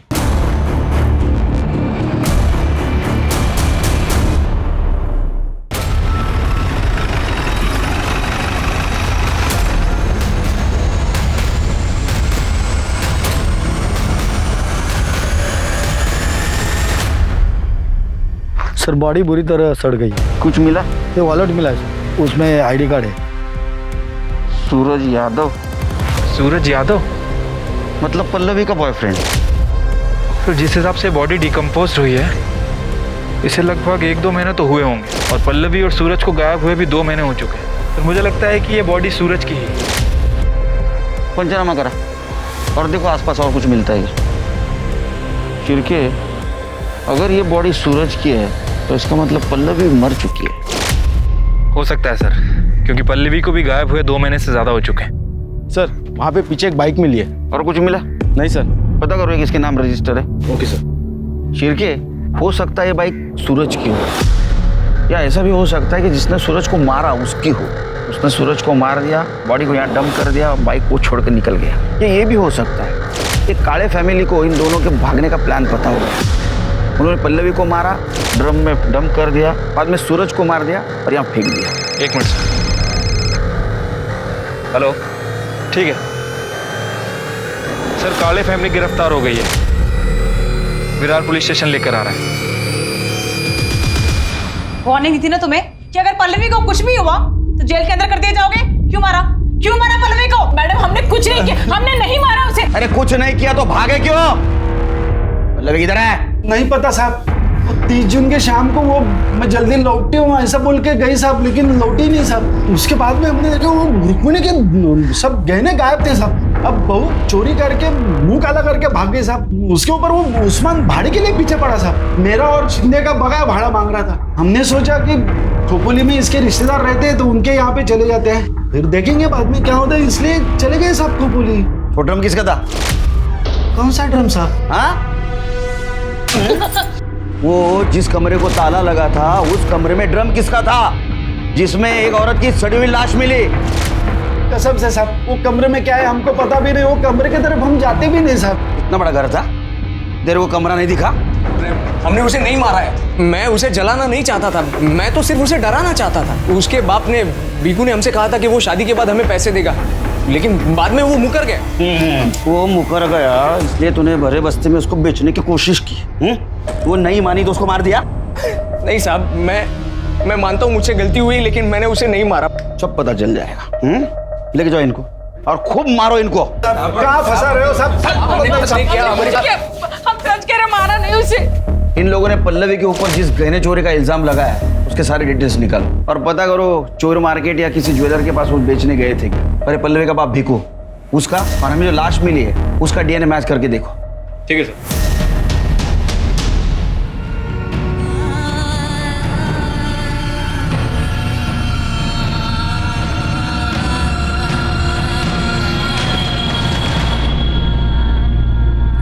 सर बॉडी बुरी तरह सड़ गई है। कुछ मिला? ये वॉलेट मिला है, उसमें आईडी कार्ड है। सूरज यादव? सूरज यादव मतलब पल्लवी का बॉयफ्रेंड? फिर जिस हिसाब से बॉडी डिकम्पोज हुई है, इसे लगभग 1-2 महीने तो हुए होंगे, और पल्लवी और सूरज को गायब हुए भी 2 महीने हो चुके हैं। तो मुझे लगता है कि ये बॉडी सूरज की ही है। पंचनामा करा और देखो आसपास और कुछ मिलता है। शिरके, अगर ये बॉडी सूरज की है तो इसका मतलब पल्लवी मर चुकी है। हो सकता है सर, क्योंकि पल्लवी को भी गायब हुए 2 महीने से ज्यादा हो चुके हैं। सर वहाँ पे पीछे एक बाइक मिली है। और कुछ मिला? नहीं सर। पता करो किसके नाम रजिस्टर है। Okay sir. शिरके, हो सकता है ये बाइक सूरज की हो, या ऐसा भी हो सकता है कि जिसने सूरज को मारा उसकी हो। उसने सूरज को मार दिया, बॉडी को यहाँ डंप कर दिया और बाइक को छोड़ कर निकल गया। ये भी हो सकता है कि काले फैमिली को इन दोनों के भागने का प्लान पता होगा। उन्होंने पल्लवी को मारा, ड्रम में डंप कर दिया, बाद में सूरज को मार दिया और यहाँ फेंक दिया। 1 मिनट सर। हेलो, ठीक है सर। काले फैमिली गिरफ्तार हो गई है, विरार पुलिस स्टेशन लेकर आ रहा है। वार्निंग दी थी ना तुम्हें कि अगर पल्लवी को कुछ भी हुआ तो जेल के अंदर कर दिए जाओगे। क्यों मारा? क्यों मारा पल्लवी को? मैडम हमने कुछ नहीं किया, हमने नहीं मारा उसे। अरे कुछ नहीं किया तो भागे क्यों? पल्लवी किधर है? नहीं पता साहब, 30 जून के शाम को वो मैं जल्दी लौटी हूँ ऐसा बोल के गई साहब, लेकिन लौटी नहीं साहब। उसके बाद में हमने देखा वो रुक्मिणी के सब गहने गायब थे साहब। अब बहू चोरी करके मुंह काला करके भाग गई साहब। उसके ऊपर वो उस्मान भाड़े के लिए पीछे पड़ा साहब। मेरा और शिंदे का बगाया भाड़ा मांग रहा था। हमने सोचा कि खोपोली में इसके रिश्तेदार रहते हैं तो उनके यहाँ पे चले जाते हैं, फिर देखेंगे बाद में क्या होता है, इसलिए चले गए साहब खोपोली। वो ड्रम किसका था? कौन सा ड्रम साहब? हाँ? वो जिस कमरे को ताला लगा था उस कमरे में ड्रम किसका था जिसमें एक औरत की सड़ी हुई लाश मिली? कसम से साहब, वो कमरे में क्या है हमको पता भी नहीं। वो कमरे की तरफ हम जाते भी नहीं साहब। इतना बड़ा घर था, तेरे को कमरा नहीं दिखा? हमने उसे नहीं मारा है, मैं उसे जलाना नहीं चाहता था, मैं तो सिर्फ उसे डराना चाहता था। उसके बाप ने, बीकू ने हमसे कहा था कि वो शादी के बाद हमें पैसे देगा, लेकिन बाद में वो मुकर गया। वो मुकर गया इसलिए तूने भरे बस्ती में उसको बेचने की कोशिश की। वो नहीं मानी तो उसको मार दिया? नहीं साहब, मैं मानता हूँ मुझसे गलती हुई, लेकिन मैंने उसे नहीं मारा। सब पता चल जाएगा। लेके जाओ इनको और खूब मारो इनको। कहाँ फंसा रहे हो साहब? हम सच कह रहे, मारा नहीं उसे। इन लोगों ने पल्लवी के ऊपर जिस गहने चोरी का इल्जाम लगाया है उसके सारे डिटेल्स निकालो और पता करो चोर मार्केट या किसी ज्वेलर के पास वो बेचने गए थे। अरे पल्लवी का बाप भीकू, उसका और हमें जो लाश मिली है उसका डीएनए मैच करके देखो। ठीक है सर।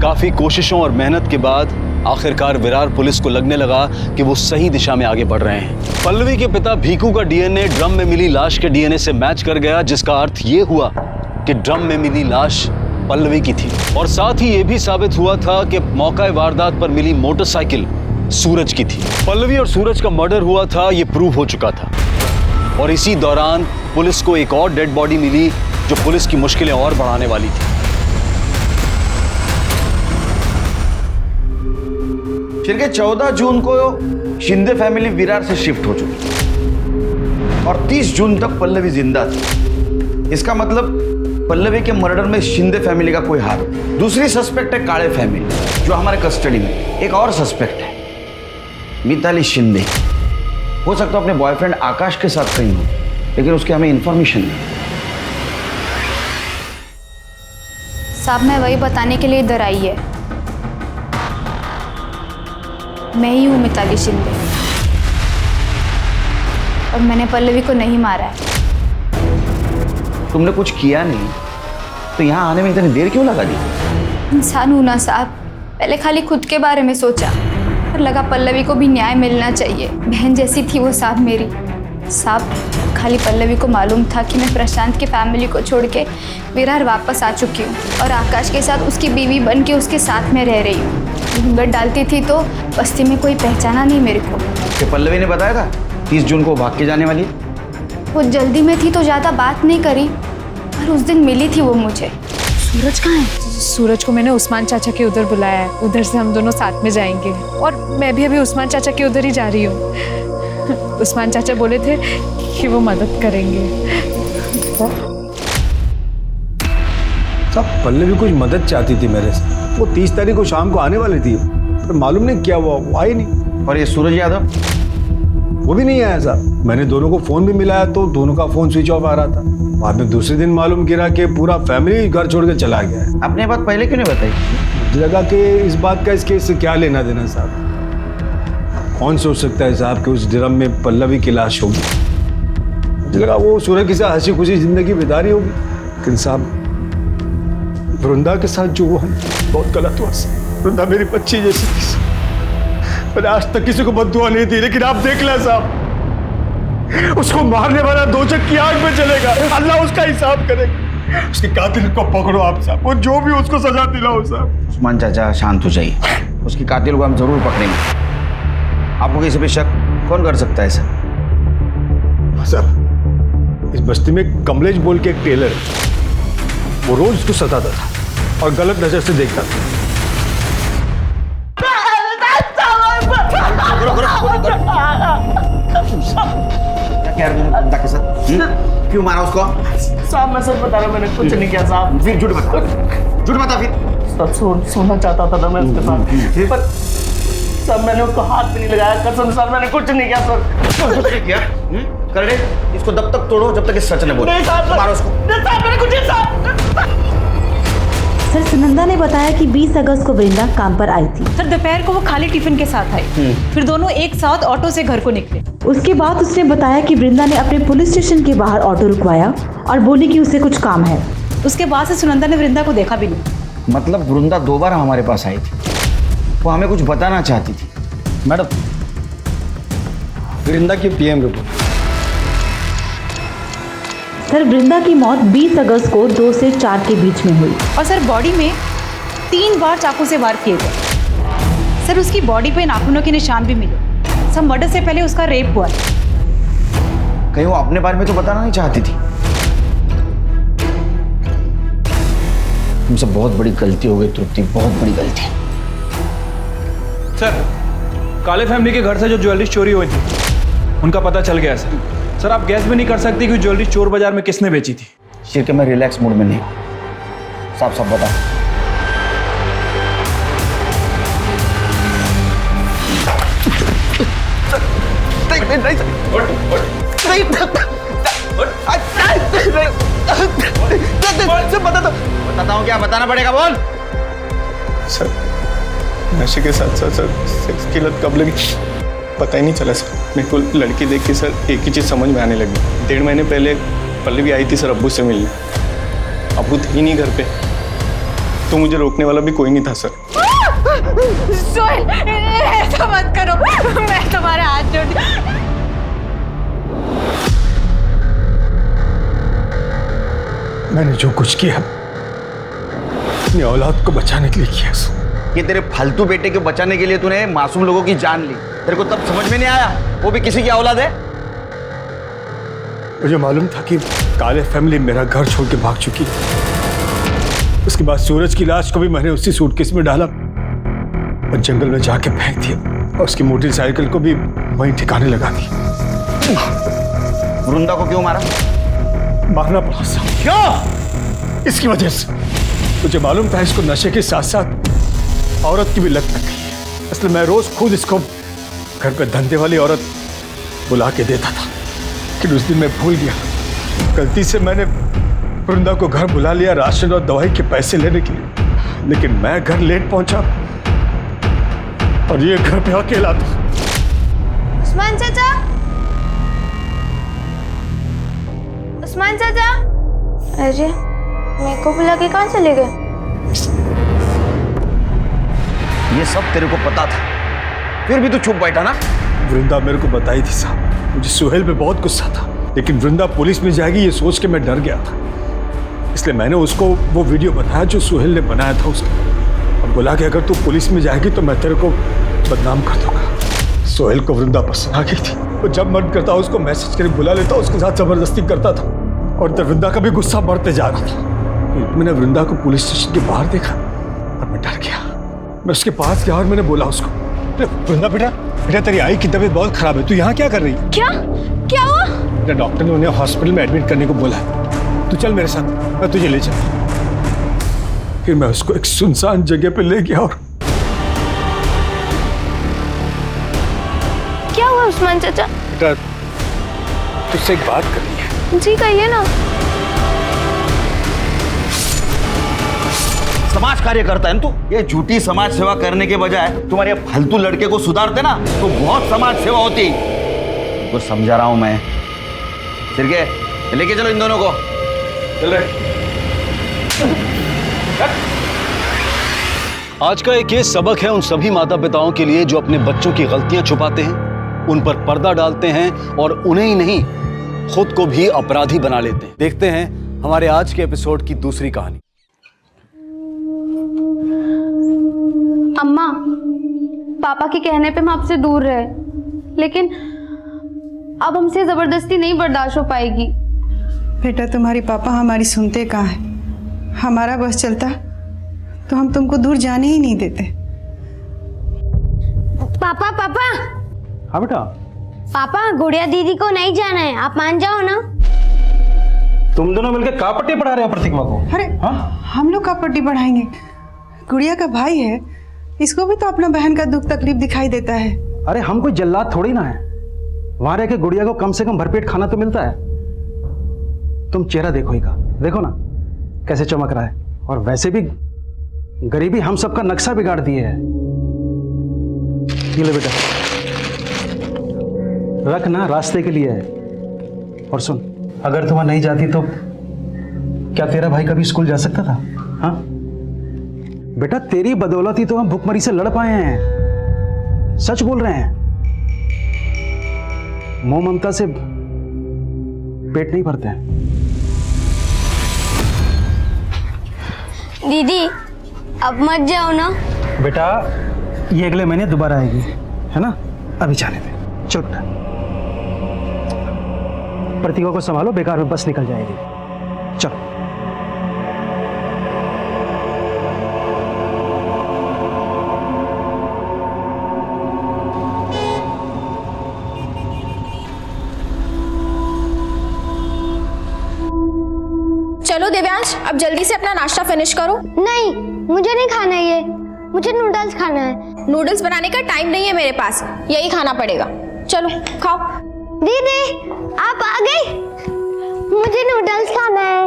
काफी कोशिशों और मेहनत के बाद आखिरकार विरार पुलिस को लगने लगा कि वो सही दिशा में आगे बढ़ रहे हैं। पल्लवी के पिता भीकू का डीएनए ड्रम में मिली लाश के डीएनए से मैच कर गया, जिसका अर्थ ये हुआ कि ड्रम में मिली लाश पल्लवी की थी। और साथ ही ये भी साबित हुआ था कि मौका वारदात पर मिली मोटरसाइकिल सूरज की थी। पल्लवी और सूरज का मर्डर हुआ था, ये प्रूव हो चुका था। और इसी दौरान पुलिस को एक और डेड बॉडी मिली जो पुलिस की मुश्किलें और बढ़ाने वाली थी। फिर के 14 जून को शिंदे फैमिली विरार से शिफ्ट हो चुकी और 30 जून तक पल्लवी जिंदा थी। इसका मतलब पल्लवी के मर्डर में शिंदे फैमिली का कोई हाथ नहीं। दूसरी सस्पेक्ट है काले फैमिली जो हमारे कस्टडी में। एक और सस्पेक्ट है मिताली शिंदे। हो सकता है अपने बॉयफ्रेंड आकाश के साथ कहीं हो लेकिन उसकी हमें इन्फॉर्मेशन नहीं। साहब मैं वही बताने के लिए इधर आई है। मैं ही हूँ मिताली शिंदे और मैंने पल्लवी को नहीं मारा है। तुमने कुछ किया नहीं तो यहाँ आने में इतनी देर क्यों लगा दी? इंसान हूं ना साहब, पहले खाली खुद के बारे में सोचा, पर लगा पल्लवी को भी न्याय मिलना चाहिए। बहन जैसी थी वो साहब मेरी। साहब खाली पल्लवी को मालूम था कि मैं प्रशांत के फैमिली को छोड़ के विरार वापस आ चुकी हूँ और आकाश के साथ उसकी बीवी बन के उसके साथ में रह रही हूँ। घूंघट डालती थी तो बस्ती में कोई पहचाना नहीं मेरे को। कि पल्लवी ने बताया था 30 जून को भाग के जाने वाली है? वो जल्दी में थी तो ज़्यादा बात नहीं करी, पर उस दिन मिली थी वो मुझे। सूरज कहाँ है? सूरज को मैंने उस्मान चाचा के उधर बुलाया है, उधर से हम दोनों साथ में जाएंगे। और मैं भी अभी उस्मान चाचा के उधर ही जा रही हूँ। उस्मान चाचा बोले थे कि वो मदद करेंगे। सब पल्लवी कुछ मदद चाहती थी मेरे से। वो 30 तारीख को शाम को आने वाली थी, पर मालूम नहीं क्या वो आई नहीं। और ये सूरज यादव? वो भी नहीं आया साहब। मैंने दोनों को फोन भी मिलाया तो दोनों का फोन स्विच ऑफ आ रहा था। बाद में दूसरे दिन मालूम गिरा कि पूरा फैमिली घर छोड़ के चला गया है। आपने बात पहले क्यों नहीं बताई? लगा कि इस बात का इसके इससे क्या लेना देना साहब। कौन सोच सकता है साहब कि उस ड्रम में पल्लवी की लाश होगी। मुझे लगा वो सूरज के साथ हंसी खुशी जिंदगी बिता रही होगी, लेकिन साहब वृंदा के साथ जो हुआ बहुत गलत हुआ। वृंदा मेरी बच्ची जैसी थी। मैंने आज तक किसी को बद्दुआ नहीं दी, लेकिन आप देख लें साहब, उसको मारने वाला दोजख की आग में चलेगा। अल्लाह उसका हिसाब करेगा। उसके कातिल को पकड़ो आप साहब, वो जो भी उसको सजा दिलाओ साहब। उस्मान चाचा शांत हो जाइए, उसकी कातिल को हम जरूर पकड़ेंगे। आपको किसी पे शक कौन कर सकता है सर? साहब इस बस्ती में कमलेश बोल के एक टेलर है, वो रोज उसको सताता था और गलत नजर से देखता था। क्या कह रहे हो के साथ? क्यों मारा उसको? साहब मैं सच बता रहा हूँ, मैंने कुछ नहीं किया साहब। फिर झूठ बता फिर। सब सोना चाहता था मैं उसके साथ, पर सब मैंने उसको हाथ भी नहीं लगाया। कसम सर मैंने कुछ नहीं किया सर। कुछ नहीं किया? कर दे इसको, तब तक तोड़ो जब तक ये सच न बोले। नहीं साहब, मारो उसको। नहीं साहब मैंने कुछ नहीं साहब। सर सुनंदा ने बताया कि 20 अगस्त को वृंदा काम पर आई थी। सर दोपहर को वो खाली टिफिन के साथ आई, फिर दोनों एक साथ ऑटो से घर को निकले। उसके बाद उसने बताया कि वृंदा ने अपने पुलिस स्टेशन के बाहर ऑटो रुकवाया और बोली कि उसे कुछ काम है। उसके बाद से सुनंदा ने वृंदा को देखा भी नहीं। मतलब वृंदा 2 बार हमारे पास आई थी, वो हमें कुछ बताना चाहती थी। मैडम वृंदा की PM रिपोर्ट। सर वृंदा की मौत 20 अगस्त को 2 से 4 के बीच में हुई। और सर बॉडी में 3 बार चाकू से वार किए गए। सर उसकी बॉडी पे नाखूनों के निशान भी मिले। सब मर्डर से पहले उसका रेप हुआ। कहीं वो अपने बारे में तो बताना नहीं चाहती थी। तुमसे बहुत बड़ी गलती हो गई तृप्ति, बहुत बड़ी गलती। सर काले फैमिली के घर से जो ज्वेलरी चोरी हुई थी उनका पता चल गया सर। सर आप गैस भी नहीं कर सकती कि ज्वेलरी चोर बाजार में किसने बेची थी। शिरके मैं रिलैक्स मूड में नहीं हूं। साफ साफ बता। बताता हूँ क्या बताना पड़ेगा, बोल। सर नशे के साथ साथ सर सेक्स की लत कब लगी पता ही नहीं चला सर। मेरे को लड़की देख के सर एक ही चीज़ समझ में आने लगी। 1.5 महीने पहले पल्लवी आई थी सर अब्बू से मिलने। अब्बू थे ही नहीं घर पे, तो मुझे रोकने वाला भी कोई नहीं था सर। सोहेल ऐसा मत करो, मैं तुम्हारे हाथ जोड़ती। मैंने जो कुछ किया अपनी औलाद को बचाने के लिए किया। ये तेरे फालतू बेटे को बचाने के लिए तूने मासूम लोगों की जान ली। तेरे को तब समझ में नहीं आया वो भी किसी की औलाद है। मुझे मालूम था कि काले फैमिली मेरा घर छोड़ के भाग चुकी। उसके बाद सूरज की लाश को भी मैंने उसी सूटकेस में डाला और जंगल में जाके फेंक दिया और उसकी मोटरसाइकिल को भी वहीं ठिकाने लगा दी। वृंदा को क्यों मारा? मारना पड़ा साहब। क्या? इसकी वजह से मुझे मालूम था इसको नशे के साथ साथ औरत की भी लत लग गई है। इसलिए मैं रोज खुद इसको घर पे धंधे वाली औरत बुला के देता था लेकिन उस दिन मैं भूल गया। गलती से मैंने वृंदा को घर बुला लिया राशन और दवाई के पैसे लेने के लिए, लेकिन मैं घर लेट पहुंचा और ये घर पे अकेला था। उस्मान चाचा, उस्मान चाचा, अरे मेरे को बुला के कहाँ चले गए? ये सब तेरे को पता था, फिर भी तू चुप बैठा ना। वृंदा मेरे को बताई थी साहब, मुझे सुहेल पे बहुत गुस्सा था, लेकिन वृंदा पुलिस में जाएगी ये सोच के मैं डर गया था। इसलिए मैंने उसको वो वीडियो बताया जो सुहेल ने बनाया था उसका, और बोला कि अगर तू पुलिस में जाएगी तो मैं तेरे को बदनाम कर दूंगा। सुहेल को वृंदा पसंद आ गई थी, वो जब मन करता उसको मैसेज करके बुला लेता, उसके साथ जबरदस्ती करता था, और तब वृंदा का भी गुस्सा बढ़ते जा रहा था। मैंने वृंदा को पुलिस स्टेशन के बाहर देखा और मैं डर गया। मैं उसके पास गया और मैंने बोला उसको, वृंदा बेटा तेरी आई की तबीयत बहुत खराब है, तू यहाँ क्या कर रही है? क्या हुआ? बेटा डॉक्टर ने उन्हें हॉस्पिटल में एडमिट करने को बोला है, तू चल मेरे साथ, मैं तुझे ले चल। फिर मैं उसको एक सुनसान जगह पे ले गया और क्या हुआ उस्मान चाचा? बेटा तुझसे एक बात करनी है। जी कहिए ना। समाज कार्य करता है ना तू। ये झूठी समाज सेवा करने के बजाय तुम्हारे फालतू लड़के को सुधारते ना तो बहुत समाज सेवा होती। तो समझा रहा हूं मैं। सिरके लेके चलो इन दोनों को। चल रहे। आज का एक ये सबक है उन सभी माता पिताओं के लिए जो अपने बच्चों की गलतियां छुपाते हैं, उन पर पर्दा डालते हैं और उन्हें ही नहीं खुद को भी अपराधी बना लेते हैं। देखते हैं हमारे आज के एपिसोड की दूसरी कहानी। अम्मा, पापा के कहने पे हम आपसे दूर रहे, लेकिन अब हमसे जबरदस्ती नहीं बर्दाश्त हो पाएगी। बेटा तुम्हारी पापा हमारी सुनते कहाँ हैं? हमारा बस चलता तो हम तुमको दूर जाने ही नहीं देते। पापा पापा। हाँ बेटा। पापा गुड़िया दीदी को नहीं जाना है, आप मान जाओ ना। तुम दोनों मिलकर का पट्टी पढ़ा रहे हो प्रतिमा को? अरे हम लोग का पट्टी पढ़ाएंगे? गुड़िया का भाई है, इसको भी तो अपना बहन का दुख तकलीफ दिखाई देता है। अरे हम कोई जल्लाद थोड़ी ना है, वहां रह के गुड़िया को कम से कम भरपेट खाना तो मिलता है। तुम चेहरा देखो ही का, देखो ना कैसे चमक रहा है। और वैसे भी गरीबी हम सबका नक्शा बिगाड़ दिए है। ये ले बेटा, रख ना, रास्ते के लिए है। और सुन, अगर तुम नहीं जाती तो क्या तेरा भाई कभी स्कूल जा सकता था? हाँ बेटा, तेरी बदौलत ही तो हम भुखमरी से लड़ पाए हैं। सच बोल रहे हैं। मोह ममता से पेट नहीं भरते हैं। दीदी अब मत जाओ ना। बेटा ये अगले महीने दोबारा आएगी, है ना? अभी जाने दे। चल बेटा, प्रतिभा को संभालो, बेकार में बस निकल जाएगी। चल। चलो देव्यांश, अब जल्दी से अपना नाश्ता फिनिश करो। नहीं, मुझे नहीं खाना ये, मुझे नूडल्स खाना है। नूडल्स बनाने का टाइम नहीं है मेरे पास, यही खाना पड़ेगा। चलो खाओ। दीदी आप आ गई, मुझे नूडल्स खाना है।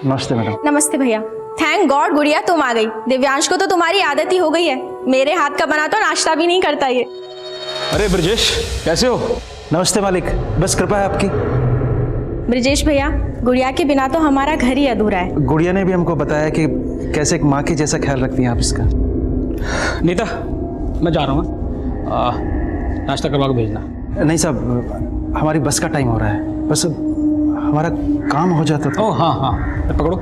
नमस्ते मैडम। नमस्ते भैया। थैंक गॉड गुड़िया तुम आ गई। दिव्यांश को तो तुम्हारी आदत ही हो गई है, मेरे हाथ का बना तो नाश्ता भी नहीं करता ये। अरे ब्रजेश कैसे हो? नमस्ते मालिक, बस कृपा है आपकी। ब्रजेश भैया, गुड़िया के बिना तो हमारा घर ही अधूरा है। गुड़िया ने भी हमको बताया कि कैसे एक माँ के जैसा ख्याल रखती हैं आप इसका। नीता मैं जा रहा हूँ, नाश्ता करवा के भेजना। नहीं साहब, हमारी बस का टाइम हो रहा है, बस हमारा काम हो जाता तो। ओह हाँ, पकड़ो।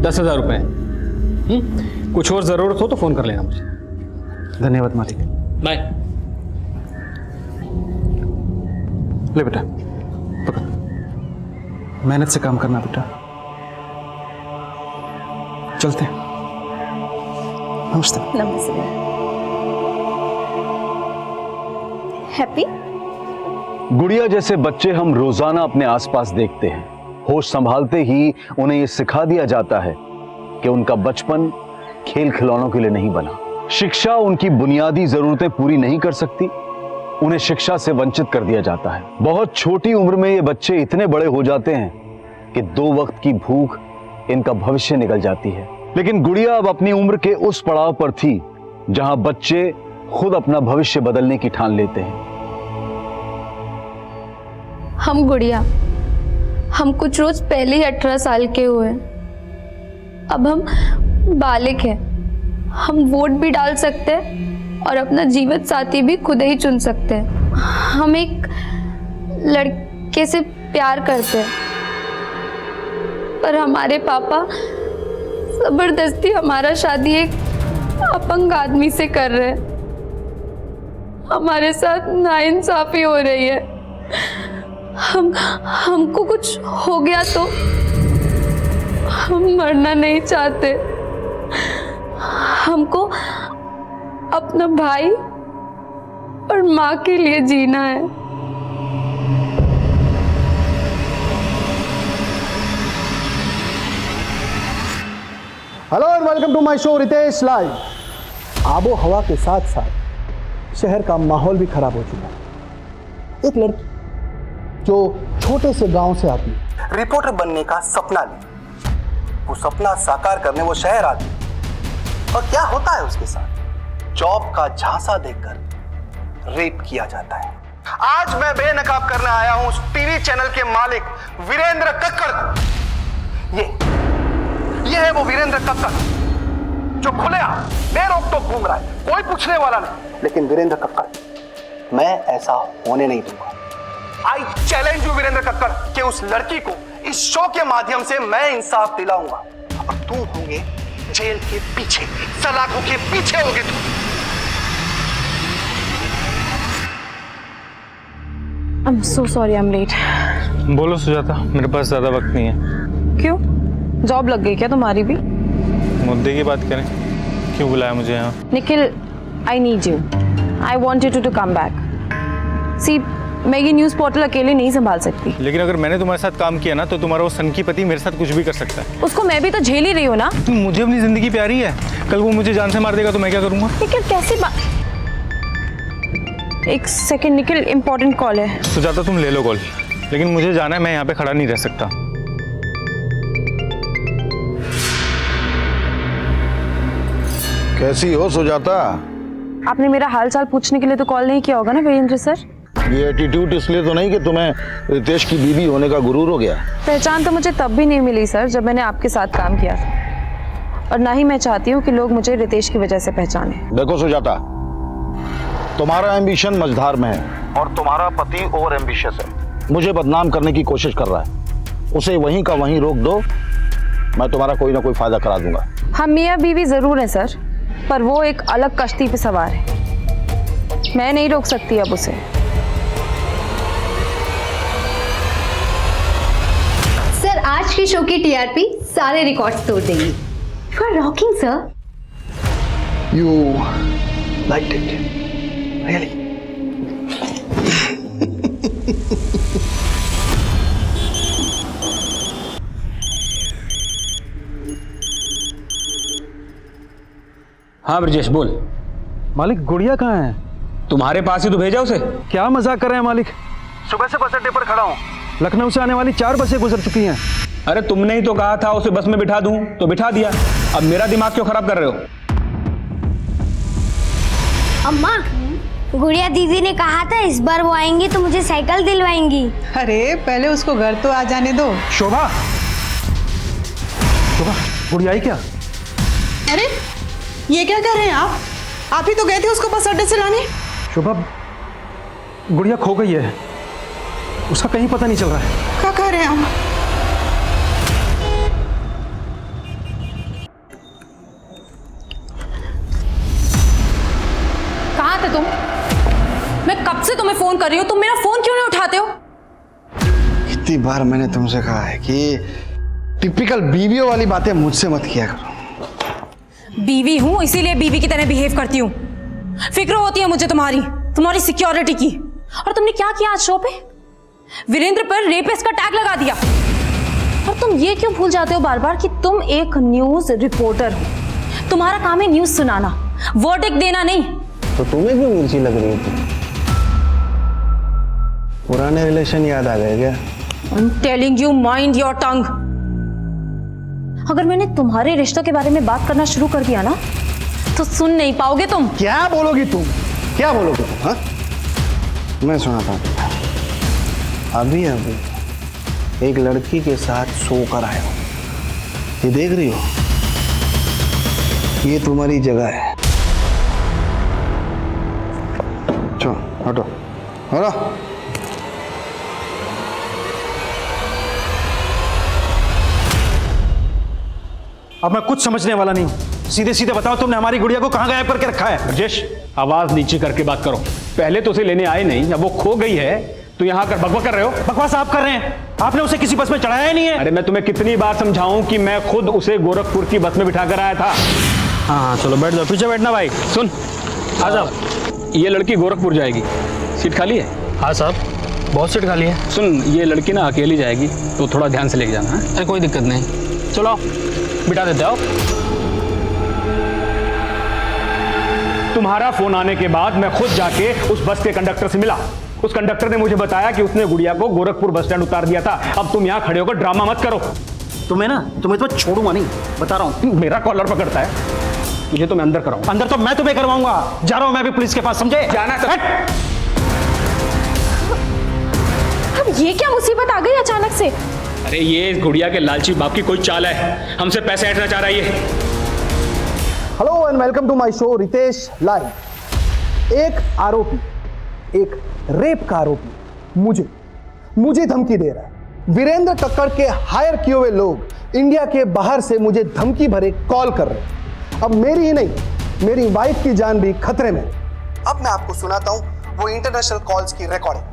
₹10,000। कुछ और ज़रूरत हो तो फ़ोन कर लेना मुझे। धन्यवाद मालिक। बाय। ले बेटा, पकड़। मेहनत से काम करना बेटा। चलते हैं। नमस्ते। नमस्ते। हैप्पी। गुड़िया जैसे बच्चे हम रोजाना अपने आसपास देखते हैं। होश संभालते ही उन्हें यह सिखा दिया जाता है कि उनका बचपन खेल खिलौनों के लिए नहीं बना, शिक्षा उनकी बुनियादी जरूरतें पूरी नहीं कर सकती, उन्हें शिक्षा से वंचित कर दिया जाता है। बहुत छोटी उम्र में ये बच्चे इतने बड़े हो जाते हैं कि 2 वक्त की भूख इनका भविष्य निकल जाती है। लेकिन गुड़िया अब अपनी उम्र के उस पड़ाव पर थी जहां बच्चे खुद अपना भविष्य बदलने की ठान लेते हैं। हम गुड़िया, हम कुछ रोज पहले ही 18 साल के हुए। अब हम बालिग हैं। हम वोट भी डाल सकते हैं और अपना जीवन साथी भी खुद ही चुन सकते हैं। हम एक लड़के से प्यार करते हैं, पर हमारे पापा जबरदस्ती हमारा शादी एक अपंग आदमी से कर रहे हैं। हमारे साथ नाइंसाफी हो रही है। हमको कुछ हो गया तो हम मरना नहीं चाहते। हमको अपना भाई और माँ के लिए जीना है। Hello and welcome to my show Ritesh live. आबो हवा के साथ साथ शहर का माहौल भी खराब हो चुका है। एक लड़की जो छोटे से गांव से आती है, रिपोर्टर बनने का सपना ली, वो सपना साकार करने वो शहर आती है, और क्या होता है उसके साथ? जॉब का झांसा देकर रेप किया जाता है। आज मैं बेनकाब करने आया हूं उस टीवी चैनल के मालिक वीरेंद्र कक्कड़ को। ये है वो वीरेंद्र कक्कड़ जो खुलेआम बेरोक-टोक घूम रहा है, कोई पूछने वाला नहीं। लेकिन वीरेंद्र कक्कड़, मैं ऐसा होने नहीं दूंगा। I challenge you Virendra Kakkar कि उस लड़की को इस शो के माध्यम से मैं इंसाफ दिलाऊंगा, और तुम होंगे जेल के पीछे, सलाखों के पीछे होगे तुम। I'm so sorry, I'm late. बोलो सुजाता, मेरे पास ज़्यादा वक्त नहीं है। क्यों? जॉब लग गई क्या तुम्हारी भी? मुद्दे की बात करें, क्यों बुलाया मुझे यहाँ? Nikhil, I need you. I want you to come back. See, मैं ये न्यूज़ पोर्टल अकेले नहीं संभाल सकती। लेकिन अगर मैंने तुम्हारे साथ काम किया ना, तो तुम्हारा वो सनकी पति मेरे साथ कुछ भी कर सकता है। उसको मैं भी तो झेल ही रही हूँ ना। तुम मुझे अपनी जिंदगी प्यारी है, कल वो मुझे जान से मार देगा तो मैं क्या करूँगा? निखिल कैसी बात? एक सेकंड निखिल, इम्पोर्टेंट कॉल है। सुजाता तुम ले लो कॉल, लेकिन मुझे जाना है, मैं यहाँ पे खड़ा नहीं रह सकता। कैसी हो सुजाता? आपने मेरा हाल चाल पूछने के लिए तो कॉल नहीं किया होगा ना वीरेंद्र सर? ये एटीट्यूड इसलिए तो नहीं कि तुम्हें रितेश की बीवी होने का गुरूर हो गया? पहचान तो मुझे तब भी नहीं मिली सर जब मैंने आपके साथ काम किया था, और ना ही मैं चाहती हूँ कि लोग मुझे रितेश की वजह से पहचाने। देखो सुजाता, तुम्हारा एम्बिशन मझधार में है और तुम्हारा पति ओवर एम्बिशियस है। मुझे बदनाम करने की कोशिश कर रहा है, उसे वहीं का वहीं रोक दो, मैं तुम्हारा कोई ना कोई फायदा करा दूंगा। हम मियाँ बीवी जरूर हैं सर, पर वो एक अलग कश्ती पे सवार है। मैं नहीं रोक सकती अब उसे। सर, आज की शो की टीआरपी सारे रिकॉर्ड्स तोड़ देगी। You are rocking sir. You liked it, really? हाँ ब्रजेश बोल। मालिक, गुड़िया कहाँ है? तुम्हारे पास ही तो भेजा उसे। क्या मजाक कर रहे हैं मालिक? सुबह से बस अड्डे पर खड़ा हूँ। लखनऊ से आने वाली 4 बसें गुजर चुकी हैं। अरे तुमने ही तो कहा था उसे बस में बिठा दूं, तो बिठा दिया। अब मेरा दिमाग क्यों खराब कर रहे हो? अम्मा, गुड़िया दीदी ने कहा था इस बार वो आएंगी तो मुझे साइकिल दिलवाएंगी। अरे पहले उसको घर तो आ जाने दो। शोभा, शोभा, गुड़िया आई क्या? अरे ये क्या कर रहे हैं आप? आप ही तो गए थे उसको बस अड्डे से लाने। शोभा, गुड़िया खो गई है, उसका कहीं पता नहीं चल रहा है। क्या कह रहे हैं हम? कहाँ थे तुम? मैं कब से तुम्हें फोन कर रही हूँ, तुम मेरा फोन क्यों नहीं उठाते हो? कितनी बार मैंने तुमसे कहा है कि टिपिकल बीवियों वाली बातें मुझसे मत किया करो। बीवी हूँ इसीलिए बीवी की तरह बिहेव करती हूँ। फिक्र होती है मुझे तुम्हारी सिक्योरिटी की। और तुमने क्या किया आज शो पे? वीरेंद्र पर रेपिस्ट का टैग लगा दिया। और तुम ये क्यों भूल जाते हो बार बार कि तुम एक न्यूज रिपोर्टर हो? तुम्हारा काम है न्यूज सुनाना, वर्डिक्ट देना नहीं। तो तुम्हें क्यों मिर्ची लग रही थी? पुराने रिलेशन याद आ गए क्या? I'm telling you, mind your tongue. अगर मैंने तुम्हारे रिश्तों के बारे में बात करना शुरू कर दिया ना तो सुन नहीं पाओगे तुम। क्या बोलोगी तुम? क्या बोलोगे तुम? हाँ, मैं सुनाता हूँ। अभी अभी एक लड़की के साथ सोकर आया हूँ। ये देख रही हो, ये तुम्हारी जगह है। चलो हटो हटो। अब मैं कुछ समझने वाला नहीं हूँ। सीधे सीधे बताओ, तुमने हमारी गुड़िया को कहाँ गायब करके रखा है? राजेश, आवाज नीचे करके बात करो। पहले तो उसे लेने आए नहीं, अब वो खो गई है तो यहाँ कर बकवास कर रहे हो। बकवास आप कर रहे हैं। आपने उसे किसी बस में चढ़ाया ही नहीं है। अरे मैं तुम्हें कितनी बार समझाऊं कि मैं खुद उसे गोरखपुर की बस में बिठा कर आया था। हाँ चलो बैठ जाओ, पीछे बैठना भाई। सुन, आ जाओ। ये लड़की गोरखपुर जाएगी, सीट खाली है? हाँ साहब, बहुत सीट खाली है। सुन, ये लड़की ना अकेली जाएगी तो थोड़ा ध्यान से लेके जाना। अरे कोई दिक्कत नहीं, चलो बिठा देते हो। तुम्हारा फोन आने के बाद मैं खुद जाके उस बस के कंडक्टर से मिला। उस कंडक्टर ने मुझे बताया कि उसने गुड़िया को गोरखपुर बस स्टैंड उतार दिया था। अब तुम यहाँ खड़े होकर ड्रामा मत करो। तुम्हें तो छोड़ूंगा नहीं, बता रहा हूँ। मेरा कॉलर पकड़ता है, मुझे तो मैं अंदर कराऊं। अंदर तो मैं तुम्हें करवाऊंगा। जा रहा हूं मैं भी पुलिस के पास, समझे? जाना तो अब ये क्या मुसीबत आ गई अचानक से? अरे ये गुड़िया के लालची बाप की कोई चाल है, हमसे पैसे ऐंठना चाह रहा है ये। Hello and welcome to my show Ritesh live. एक आरोपी, एक रेप का आरोपी मुझे धमकी दे रहा है। वीरेंद्र कक्कड़ के हायर किए हुए लोग इंडिया के बाहर से मुझे धमकी भरे कॉल कर रहे हैं। अब मेरी ही नहीं, मेरी वाइफ की जान भी खतरे में। अब मैं आपको सुनाता हूं वो इंटरनेशनल कॉल्स की रिकॉर्डिंग।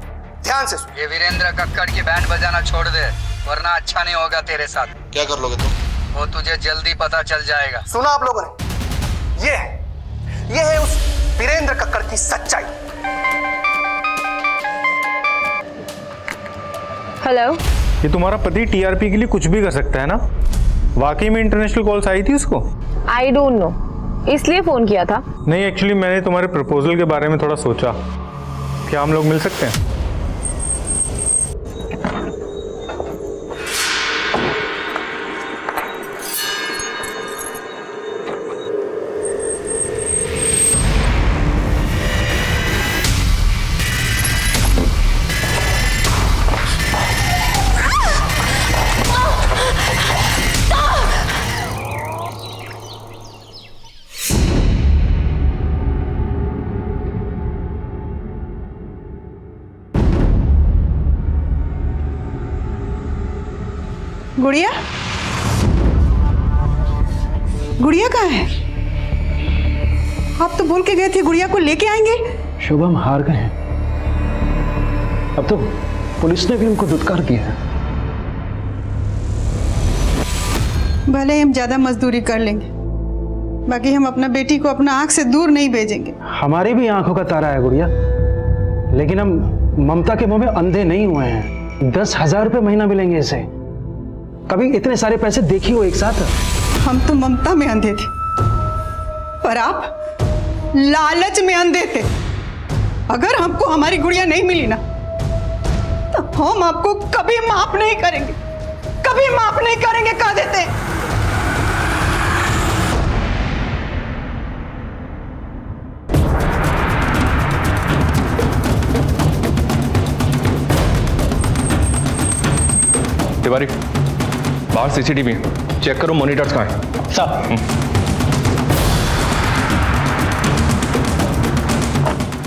ध्यान से सुन। ये वीरेंद्र कक्कड़ की बैंड बजाना छोड़ दे, वरना अच्छा नहीं होगा तेरे साथ। क्या कर लोगे तुम? वो तुझे जल्दी पता चल जाएगा। सुना आप लोगों ने? ये है उस वीरेंद्र कक्कड़ की सच्चाई। हेलो, ये तुम्हारा पति टीआरपी के लिए कुछ भी कर सकता है ना? वाकई में इंटरनेशनल कॉल्स आई थी उसको? आई डोंट नो, इसलिए फोन किया था। नहीं, एक्चुअली मैंने तुम्हारे प्रपोजल के बारे में थोड़ा सोचा। क्या हम लोग मिल सकते हैं? गुड़िया, गुड़िया कहाँ है? आप तो बोल के गए थे गुड़िया को लेके आएंगे। शुभम हार गए हैं। अब तो पुलिस ने भी उनको दुत्कार दिया है। भले हम ज्यादा मजदूरी कर लेंगे, बाकी हम अपना बेटी को अपना आंख से दूर नहीं भेजेंगे। हमारी भी आंखों का तारा है गुड़िया, लेकिन हम ममता के मुंह में अंधे नहीं हुए हैं। 10,000 रुपये महीना मिलेंगे इसे। कभी इतने सारे पैसे देखी हो एक साथ? हम तो ममता में अंधे थे, पर आप लालच में अंधे थे। अगर हमको हमारी गुड़िया नहीं मिली ना, तो हम आपको कभी माफ नहीं करेंगे, कभी माफ नहीं करेंगे, कह देते। तिवारी, बाहर सीसीटीवी चेक करो, मॉनिटर्स कहाँ हैं? सब।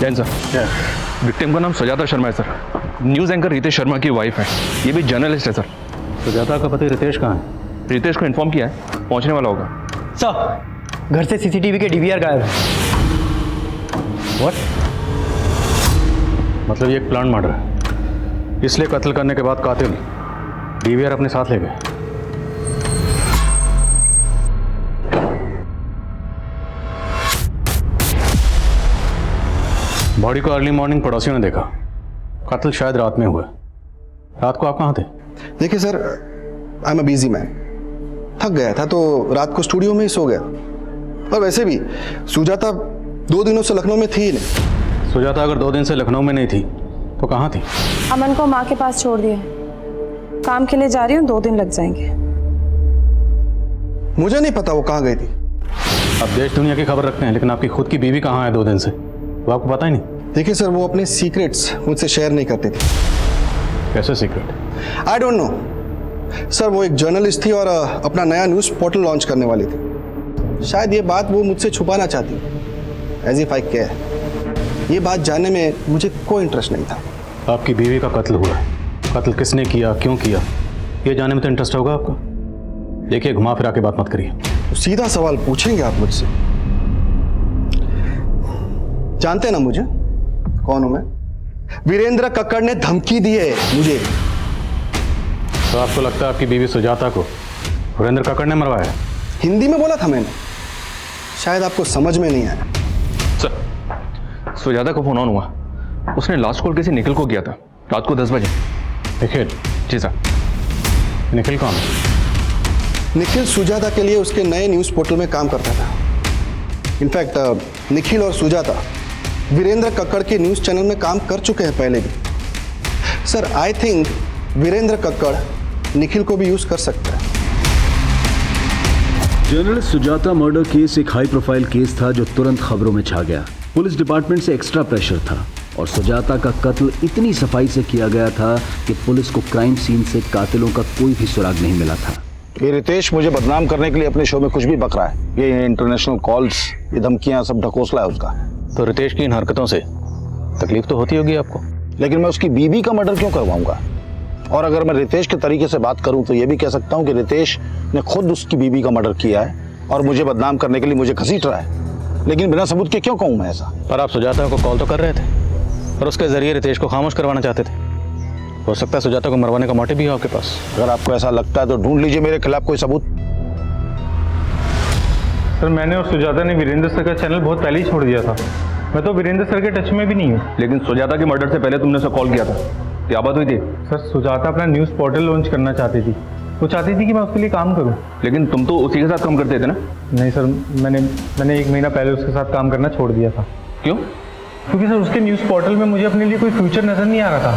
जैन सर, विक्टिम का नाम सुजाता शर्मा है sir. News anchor Ritesh Sharma की वाइफ है। ये भी जर्नलिस्ट है सर। सुजाता का पति रितेश कहाँ है? रितेश को इन्फॉर्म किया है, पहुंचने वाला होगा। सर, घर से सीसीटीवी के डीवीआर गायब है। व्हाट? मतलब ये एक प्लान मर्डर है, इसलिए कत्ल करने के बाद कातिल डीवीआर अपने साथ ले गए। बॉडी को अर्ली मॉर्निंग पड़ोसियों ने देखा। कत्ल शायद रात में हुआ। रात को आप कहाँ थे? देखिए sir, I am a busy man. थक गया था तो रात को स्टूडियो में ही सो गया। और वैसे भी सुजाता 2 दिनों से लखनऊ में थी ही नहीं। सुजाता अगर 2 दिन से लखनऊ में नहीं थी तो कहाँ थी? अमन को माँ के पास छोड़ दिया, काम के लिए जा रही हूँ, 2 दिन लग जाएंगे। मुझे नहीं पता वो कहाँ गई थी। आप देश दुनिया की खबर रखते हैं, लेकिन आपकी खुद की बीवी कहाँ है 2 दिन से, वो आपको पता ही नहीं? देखिए सर, वो अपने सीक्रेट्स मुझसे शेयर नहीं करती थी। कैसे secret? I don't know sir, वो एक जर्नलिस्ट थी और अपना नया न्यूज़ पोर्टल लॉन्च करने वाली थी। शायद ये बात वो मुझसे छुपाना चाहती, एज इफ आई केयर। ये बात जानने में मुझे कोई इंटरेस्ट नहीं था। आपकी बीवी का कत्ल हुआ है, कत्ल किसने किया, क्यों किया, ये जानने में तो इंटरेस्ट होगा आपका। देखिए, घुमा फिरा के बात मत करिए। तो सीधा सवाल पूछेंगे आप मुझसे? जानते हैं ना मुझे, कौन हूं मैं? वीरेंद्र कक्कड़ ने धमकी दी है मुझे। तो आपको लगता है आपकी बीवी सुजाता को वीरेंद्र कक्कड़ ने मरवाया? हिंदी में बोला था मैंने, शायद आपको समझ में नहीं आया। सर, सुजाता को फोन ऑन हुआ, उसने लास्ट कॉल किसी निखिल को किया था रात को 10 बजे। निखिल? जी सर। निखिल कौन? निखिल सुजाता के लिए उसके नए न्यूज़ पोर्टल में काम करता था। इनफैक्ट निखिल और सुजाता वीरेंद्र कक्कड़ के न्यूज़ चैनल में काम कर चुके हैं पहले भी। Sir, I think Virendra Kakkar Nikhil को भी यूज़ कर सकता है। जर्नलिस्ट सुजाता मर्डर केस एक हाई प्रोफाइल केस था जो तुरंत खबरों में छा गया। पुलिस डिपार्टमेंट से एक्स्ट्रा प्रेशर था और सुजाता का कत्ल इतनी सफाई से किया गया था कि पुलिस को क्राइम सीन से कातिलों का कोई भी सुराग नहीं मिला था। ये रितेश मुझे बदनाम करने के लिए अपने शो में कुछ भी बक रहा है। ये इंटरनेशनल कॉल्स, ये धमकियां, सब ढकोसला है उसका। तो रितेश की इन हरकतों से तकलीफ तो होती होगी आपको, लेकिन मैं उसकी बीवी का मर्डर क्यों करवाऊंगा? और अगर मैं रितेश के तरीके से बात करूं तो ये भी कह सकता हूं कि रितेश ने खुद उसकी बीवी का मर्डर किया है और मुझे बदनाम करने के लिए मुझे घसीट रहा है। लेकिन बिना सबूत के क्यों कहूं मैं ऐसा? पर आप सुजाता को कॉल तो कर रहे थे और उसके जरिए रितेश को खामोश करवाना चाहते थे। हो सकता है सुजाता को मरवाने का मोटिव भी हो आपके पास। अगर आपको ऐसा लगता है तो ढूंढ लीजिए मेरे खिलाफ कोई सबूत। सर, मैंने और सुजाता ने वीरेंद्र सर का चैनल बहुत पहले ही छोड़ दिया था। मैं तो वीरेंद्र सर के टच में भी नहीं हूँ। लेकिन सुजाता के मर्डर से पहले तुमने उसे कॉल किया था, क्या बात हुई थी? सर, सुजाता अपना न्यूज़ पोर्टल लॉन्च करना चाहती थी। वो चाहती थी कि मैं उसके लिए काम करूं। लेकिन तुम तो उसी के साथ काम करते थे ना? नहीं सर, मैंने 1 महीना पहले उसके साथ काम करना छोड़ दिया था। क्यों? क्योंकि सर उसके न्यूज़ पोर्टल में मुझे अपने लिए कोई फ्यूचर नजर नहीं आ रहा था।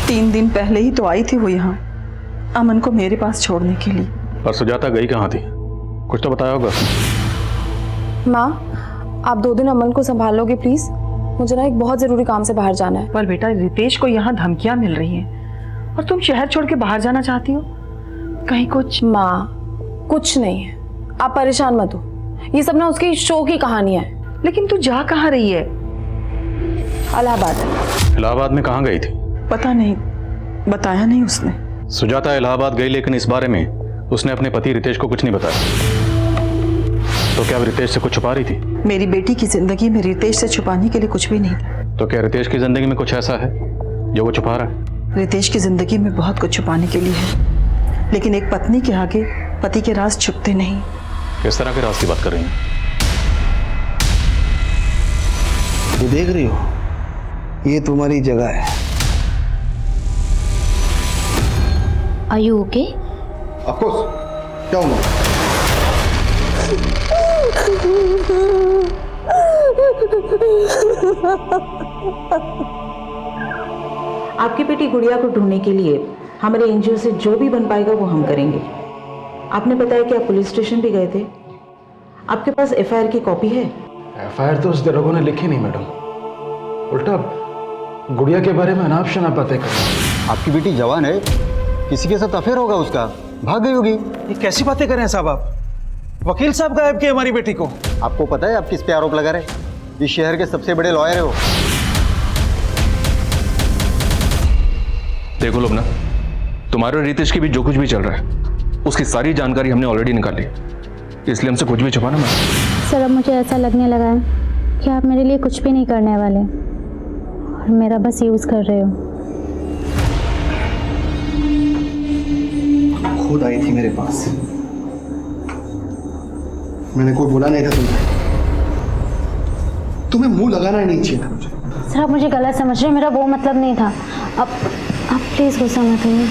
3 दिन पहले ही तो आई थी वो यहाँ अमन को मेरे पास छोड़ने के लिए। और सुजाता गई कहाँ थी, कुछ तो बताया होगा उसने। माँ, आप 2 दिन अमन को संभालोगे प्लीज? मुझे ना एक बहुत जरूरी काम से बाहर जाना है। पर बेटा, रितेश को यहाँ धमकियाँ मिल रही हैं और तुम शहर छोड़ के बाहर जाना चाहती हो, कहीं कुछ? माँ, कुछ नहीं है, आप परेशान मत हो। ये सब ना उसकी शो की कहानियां है। लेकिन तू जा कहाँ रही है? इलाहाबाद। इलाहाबाद में कहाँ गई थी? पता नहीं, बताया नहीं उसने। सुजाता इलाहाबाद गई, लेकिन इस बारे में उसने अपने पति रितेश को कुछ नहीं बताया। तो क्या रितेश से कुछ छुपा रही थी? मेरी बेटी की जिंदगी में रितेश से छुपाने के लिए कुछ भी नहीं था। तो क्या रितेश की जिंदगी में कुछ ऐसा है जो वो छुपा रहा है? रितेश की जिंदगी में बहुत कुछ छुपाने के लिए है, लेकिन एक पत्नी के आगे पति के राज छुपते नहीं। किस तरह के राज की बात कर रही हैं? ये देख रही हो, ये तुम्हारी जगह है। Are you okay? Of course. क्या हुआ? आपकी बेटी गुड़िया को ढूंढने के लिए हमारे एनजीओ से जो भी बन पाएगा वो हम करेंगे। आपने बताया कि आप पुलिस स्टेशन भी गए थे, आपके पास एफआईआर की कॉपी है? एफआईआर तो उस दरोगा ने लिखी नहीं मैडम, उल्टा गुड़िया के बारे में अनाप शनाप बातें कर रहे हैं। आपकी बेटी जवान है, किसी के साथ अफेयर होगा उसका, भाग गई होगी। ये कैसी बातें कर रहे हैं साहब आप? वकील साहब गायब किए हमारी बेटी को। आपको पता है आप किस पे आरोप लगा रहे? इस शहर के सबसे बड़े लॉयर है वो। देखो लोग ना, तुम्हारे और रितेश के बीच जो कुछ भी चल रहा है उसकी सारी जानकारी हमने ऑलरेडी निकाली, इसलिए हमसे कुछ भी छुपाना मत। सर, अब मुझे ऐसा लगने लगा है कि आप मेरे लिए कुछ भी नहीं करने वाले और मेरा बस यूज कर रहे हो। खुद आई थी मेरे पास, मैंने कोई बोला नहीं था तुम्हें मुंह लगाना ही नहीं चाहिए था मुझे। सर, आप मुझे गलत समझ रहे हो, मेरा वो मतलब नहीं था। अब आप प्लीज गुस्सा मत होइए।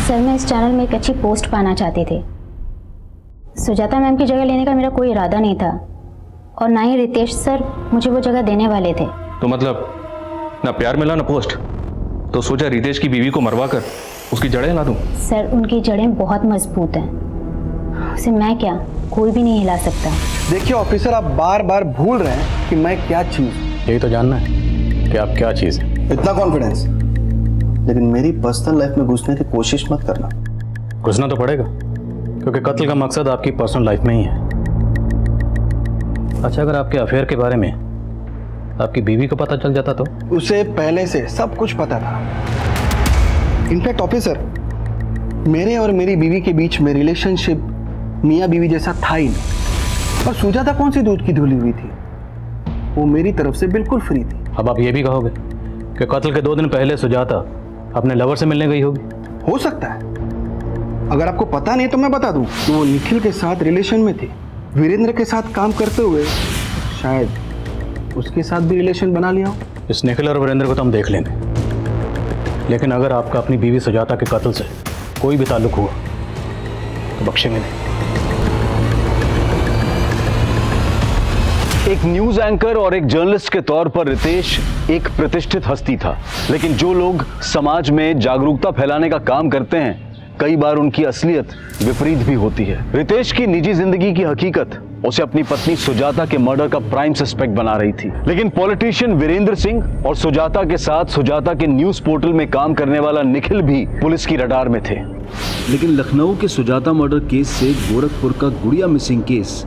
सर, मैं इस चैनल में एक अच्छी पोस्ट पाना चाहती थी सुजाता मैम की जगह लेने का मेरा कोई इरादा नहीं था और ना ही रितेश सर मुझे वो जगह देने वाले थे। तो मतलब ना प्यार मिला ना पोस्ट, तो सोचा रितेश की बीवी को मरवा कर उसकी जड़ें हिला दूं। सर उनकी जड़ें बहुत मजबूत हैं, उसे मैं क्या कोई भी नहीं हिला सकता। देखिए ऑफिसर, आप बार बार भूल रहे हैं कि मैं क्या चीज़ हूँ। यही तो जानना है कि आप क्या चीज़ है। इतना कॉन्फिडेंस, लेकिन मेरी पर्सनल लाइफ में घुसने की कोशिश मत करना। घुसना तो पड़ेगा क्योंकि कत्ल का मकसद आपकी पर्सनल लाइफ में ही है। अच्छा, अगर आपके अफेयर के बारे में आपकी बीवी को पता चल जाता तो? उसे पहले से सब कुछ पता था। इनफैक्ट ऑफिसर, मेरे और मेरी बीवी के बीच में रिलेशनशिप मियाँ बीवी जैसा था ही नहीं। और सुजाता कौन सी दूध की धुली हुई थी, वो मेरी तरफ से बिल्कुल फ्री थी। अब आप ये भी कहोगे कि कत्ल के 2 दिन पहले सुजाता अपने लवर से मिलने गई होगी? हो सकता है। अगर आपको पता नहीं तो मैं बता दूं कि वो निखिल के साथ रिलेशन में थी। वीरेंद्र के साथ काम करते हुए शायद उसके साथ भी रिलेशन बना लिया हो। इस निखिल और वीरेंद्र को तो हम देख लेंगे, लेकिन अगर आपका अपनी बीवी सुजाता के कत्ल से कोई भी ताल्लुक हुआ तो बख्शेंगे नहीं। एक न्यूज एंकर और एक जर्नलिस्ट के तौर पर रितेश एक प्रतिष्ठित हस्ती था, लेकिन जो लोग समाज में जागरूकता फैलाने का काम करते हैं कई बार उनकी असलियत विपरीत भी होती है। रितेश की निजी जिंदगी की हकीकत उसे अपनी पत्नी सुजाता के मर्डर का प्राइम सस्पेक्ट बना रही थी, लेकिन पॉलिटिशियन वीरेंद्र सिंह और सुजाता के साथ सुजाता के न्यूज पोर्टल में काम करने वाला निखिल भी पुलिस की रडार में थे। लेकिन लखनऊ के सुजाता मर्डर केस से गोरखपुर का गुड़िया मिसिंग केस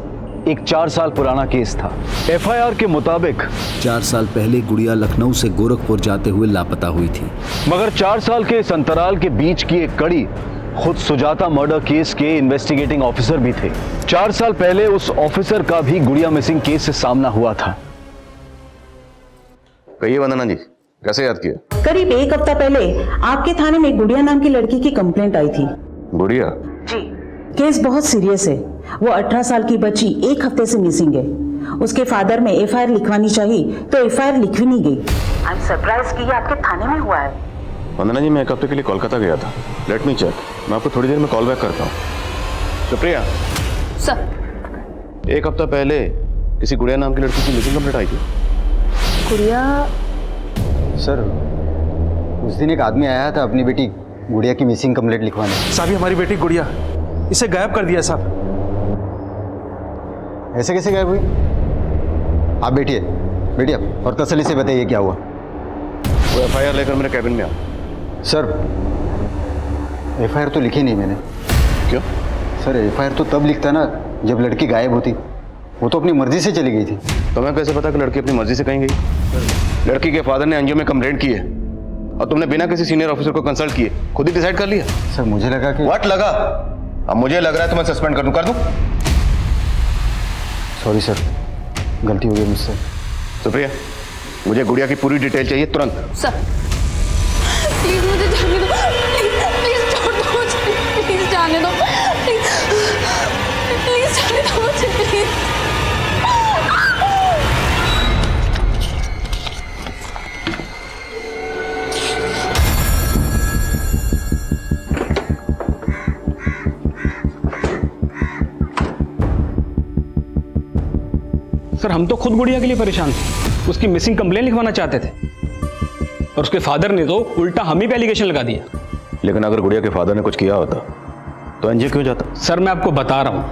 एक 4 साल पुराना केस था। एफआईआर के मुताबिक 4 साल पहले गुड़िया लखनऊ से गोरखपुर जाते हुए लापता हुई थी, मगर 4 साल के इस अंतराल के बीच की एक कड़ी खुद सुजाता मर्डर केस के इन्वेस्टिगेटिंग ऑफिसर भी थे। 4 साल पहले उस ऑफिसर का भी गुड़िया मिसिंग केस से सामना हुआ था। कहिए वंदना जी, कैसे याद किया? करीब 1 हफ्ता पहले आपके थाने में गुड़िया नाम की लड़की की कंप्लेंट आई थी। गुड़िया? जी। केस बहुत सीरियस है। वो 18 साल की बच्ची 1 हफ्ते से मिसिंग है। उसके फादर में एफआईआर लिखवानी चाहिए तो एफआईआर लिखवी नहीं गई। आई एम सरप्राइज कि ये आपके थाने में हुआ है। वंदना जी, मैं 1 हफ्ते के लिए कोलकाता गया था। लेट मी चेक, मैं आपको थोड़ी देर में कॉल बैक करता हूँ। सुप्रिया सर, 1 हफ्ता पहले किसी गुड़िया नाम की लड़की की मिसिंग कंप्लेंट आई थी। गुड़िया? सर, उस दिन एक आदमी आया था अपनी बेटी गुड़िया की मिसिंग कंप्लेंट लिखवाने। साहब, ये हमारी बेटी गुड़िया, इसे गायब कर दिया साहब। ऐसे कैसे गायब हुई? आप बैठिए और तसल्ली से बताइए क्या हुआ। वो एफआईआर लेकर मेरे कैबिन में आ। सर, एफआईआर तो लिखी नहीं मैंने। क्यों? सर, एफआईआर तो तब लिखता ना जब लड़की गायब होती। वो तो अपनी मर्जी से चली गई थी। तो मैं कैसे पता कि लड़की अपनी मर्जी से कहीं गई? लड़की के फादर ने एनजीओ में कंप्लेंट की है और तुमने बिना किसी सीनियर ऑफिसर को कंसल्ट किए खुद ही डिसाइड कर लिया? सर, मुझे लगा कि व्हाट लगा? अब मुझे लग रहा है तो मैं सस्पेंड कर दूं। सॉरी सर, गलती हो गई मुझसे। सुप्रिया, मुझे गुड़िया की पूरी डिटेल चाहिए तुरंत। सर प्लीज मुझे जाने दो, प्लीज छोड़ दो मुझे, प्लीज जाने दो, प्लीज जाने दो मुझे, प्लीज। सर, हम तो खुद गुड़िया के लिए परेशान थे, उसकी मिसिंग कंप्लेंट लिखवाना चाहते थे और उसके फादर ने तो उल्टा हम ही पे एलिगेशन लगा दिया। लेकिन अगर गुड़िया के फादर ने कुछ किया होता तो एनजीओ क्यों जाता? सर, मैं आपको बता रहा हूं,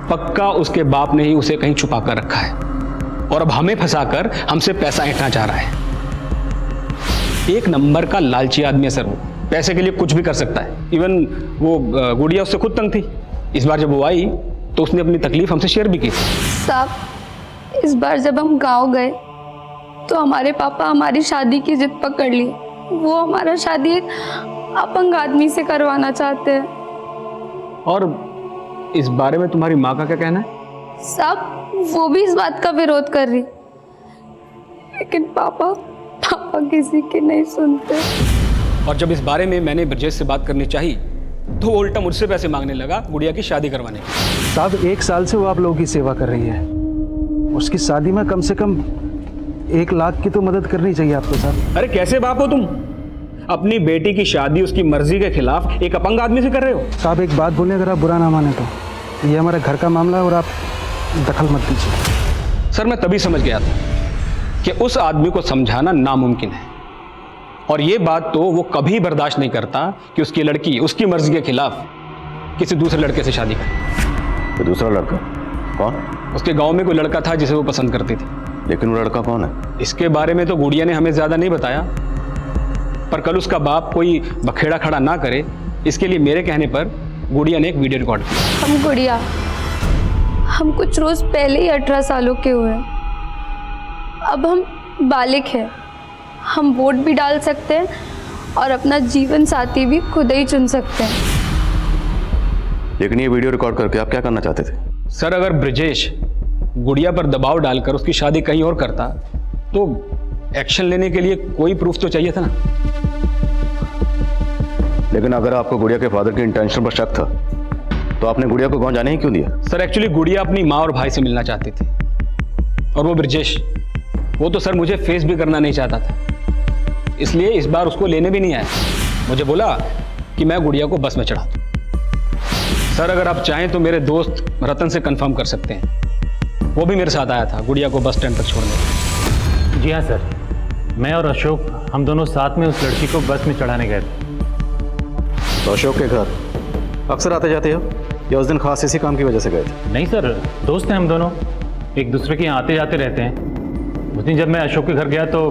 पक्का उसके बाप ने ही उसे कहीं छुपा कर रखा है और अब हमें फंसाकर हमसे पैसा ऐंठना चाह रहा है। एक नंबर का लालची आदमी है सर, वो पैसे के लिए कुछ भी कर सकता है। इवन वो गुड़िया उससे खुद तंग थी। इस बार जब वो आई तो उसने अपनी तकलीफ हमसे शेयर भी की। साहब, इस बार जब हम गांव गए तो हमारे पापा हमारी शादी की जिद पकड़ ली। वो हमारा शादी एक अपंग आदमी से करवाना चाहते हैं। और इस बारे में तुम्हारी माँ का क्या कहना है? साहब, वो भी इस बात का विरोध कर रही, लेकिन पापा किसी की नहीं सुनते। और जब इस बारे में मैंने ब्रजेश से बात करनी चाहिए तो वो उल्टा मुझसे पैसे मांगने लगा गुड़िया की शादी करवाने की। साहब, 1 साल से वो आप लोगों की सेवा कर रही है, उसकी शादी में कम से कम 1 लाख की तो मदद करनी चाहिए आपको साहब। अरे कैसे बाप हो तुम? अपनी बेटी की शादी उसकी मर्जी के खिलाफ एक अपंग आदमी से कर रहे हो? साहब, एक बात बोले, अगर आप बुरा ना माने तो ये हमारे घर का मामला है और आप दखल मत दीजिए। सर मैं तभी समझ गया था कि उस आदमी को समझाना नामुमकिन है, और ये बात तो वो कभी बर्दाश्त नहीं करता कि उसकी लड़की उसकी मर्जी के खिलाफ किसी दूसरे लड़के से शादी करे। तो दूसरा लड़का कौन? उसके गांव में कोई लड़का था जिसे वो पसंद करती थी। लेकिन वो लड़का कौन है? इसके बारे में तो गुड़िया ने हमें ज्यादा नहीं बताया, पर कल उसका बाप कोई बखेड़ा खड़ा ना करे इसके लिए मेरे कहने पर गुड़िया ने एक वीडियो रिकॉर्ड किया। हम कुछ रोज पहले ही 18 सालों के हुए, अब हम बालिग हैं, हम वोट भी डाल सकते हैं और अपना जीवन साथी भी खुद ही चुन सकते हैं। लेकिन ये वीडियो रिकॉर्ड करके आप क्या करना चाहते थे? सर अगर ब्रिजेश गुड़िया पर दबाव डालकर उसकी शादी कहीं और करता तो एक्शन लेने के लिए कोई प्रूफ तो चाहिए था ना। लेकिन अगर आपको गुड़िया के फादर के इंटेंशन पर शक था तो आपने गुड़िया को गांव जाने ही क्यों दिया? सर एक्चुअली गुड़िया अपनी माँ और भाई से मिलना चाहती थी, और वो ब्रिजेश वो तो सर मुझे फेस भी करना नहीं चाहता था, इसलिए इस बार उसको लेने भी नहीं आया। मुझे बोला कि मैं गुड़िया को बस में चढ़ा दूं। सर अगर आप चाहें तो मेरे दोस्त रतन से कंफर्म कर सकते हैं, वो भी मेरे साथ आया था गुड़िया को बस स्टैंड तक छोड़ने। जी हाँ सर, मैं और अशोक हम दोनों साथ में उस लड़की को बस में चढ़ाने गए थे। तो अशोक के घर अक्सर आते जाते हो या उस दिन खास इसी काम की वजह से गए थे? नहीं सर, दोस्त हैं हम दोनों, एक दूसरे के यहाँ आते जाते रहते हैं। उस दिन जब मैं अशोक के घर गया तो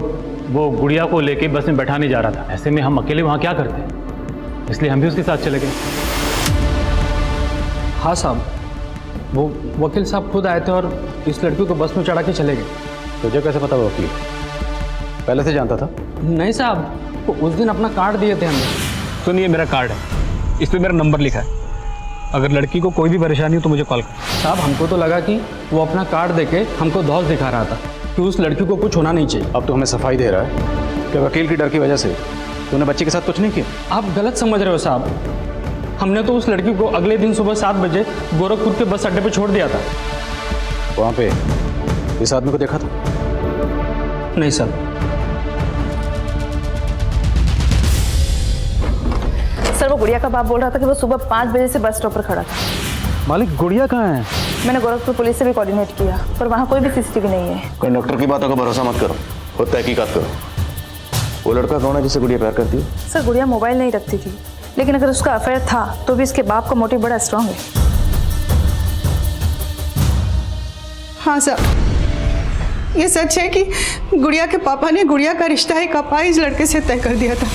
वो गुड़िया को लेके बस में बैठाने जा रहा था। ऐसे में हम अकेले वहाँ क्या करते, इसलिए हम भी उसके साथ चले गए। हाँ साहब, वो वकील साहब खुद आए थे और इस लड़की को बस में चढ़ा के चले गए। तुझे कैसे पता वकील? पहले से जानता था? नहीं साहब, वो उस दिन अपना कार्ड दिए थे हमें। सुनिए मेरा कार्ड है, इस पर मेरा नंबर लिखा है, अगर लड़की को कोई भी परेशानी हो तो मुझे कॉल कर। साहब हमको तो लगा कि वो अपना कार्ड देके हमको धौस दिखा रहा था कि उस लड़की को कुछ होना नहीं चाहिए। अब तो हमें सफाई दे रहा है कि वकील की डर की वजह से तूने बच्चे के साथ कुछ नहीं किया। आप गलत समझ रहे हो साहब, हमने तो उस लड़की को अगले दिन सुबह 7 बजे गोरखपुर के बस अड्डे पे छोड़ दिया था। वहाँ पे इस आदमी को देखा था? नहीं सर। सर वो गुड़िया का बाप बोल रहा था कि वो सुबह 5 बजे से बस स्टॉप पर खड़ा था। मालिक गुड़िया कहाँ है? मैंने गोरखपुर पुलिस से भी कोऑर्डिनेट किया, पर वहाँ कोई भी सीसीटीवी नहीं है। कंडक्टर की बातों का भरोसा मत करो, खुद तहकीकात करो। वो लड़का कौन है जिसे गुड़िया प्यार करती है? सर गुड़िया मोबाइल नहीं रखती थी, लेकिन अगर उसका अफेयर था तो भी इसके बाप का मोटिव बड़ा स्ट्रांग है। हाँ साहब, ये सच है कि गुड़िया के पापा ने गुड़िया का रिश्ता एक अपाहिज लड़के से तय कर दिया था।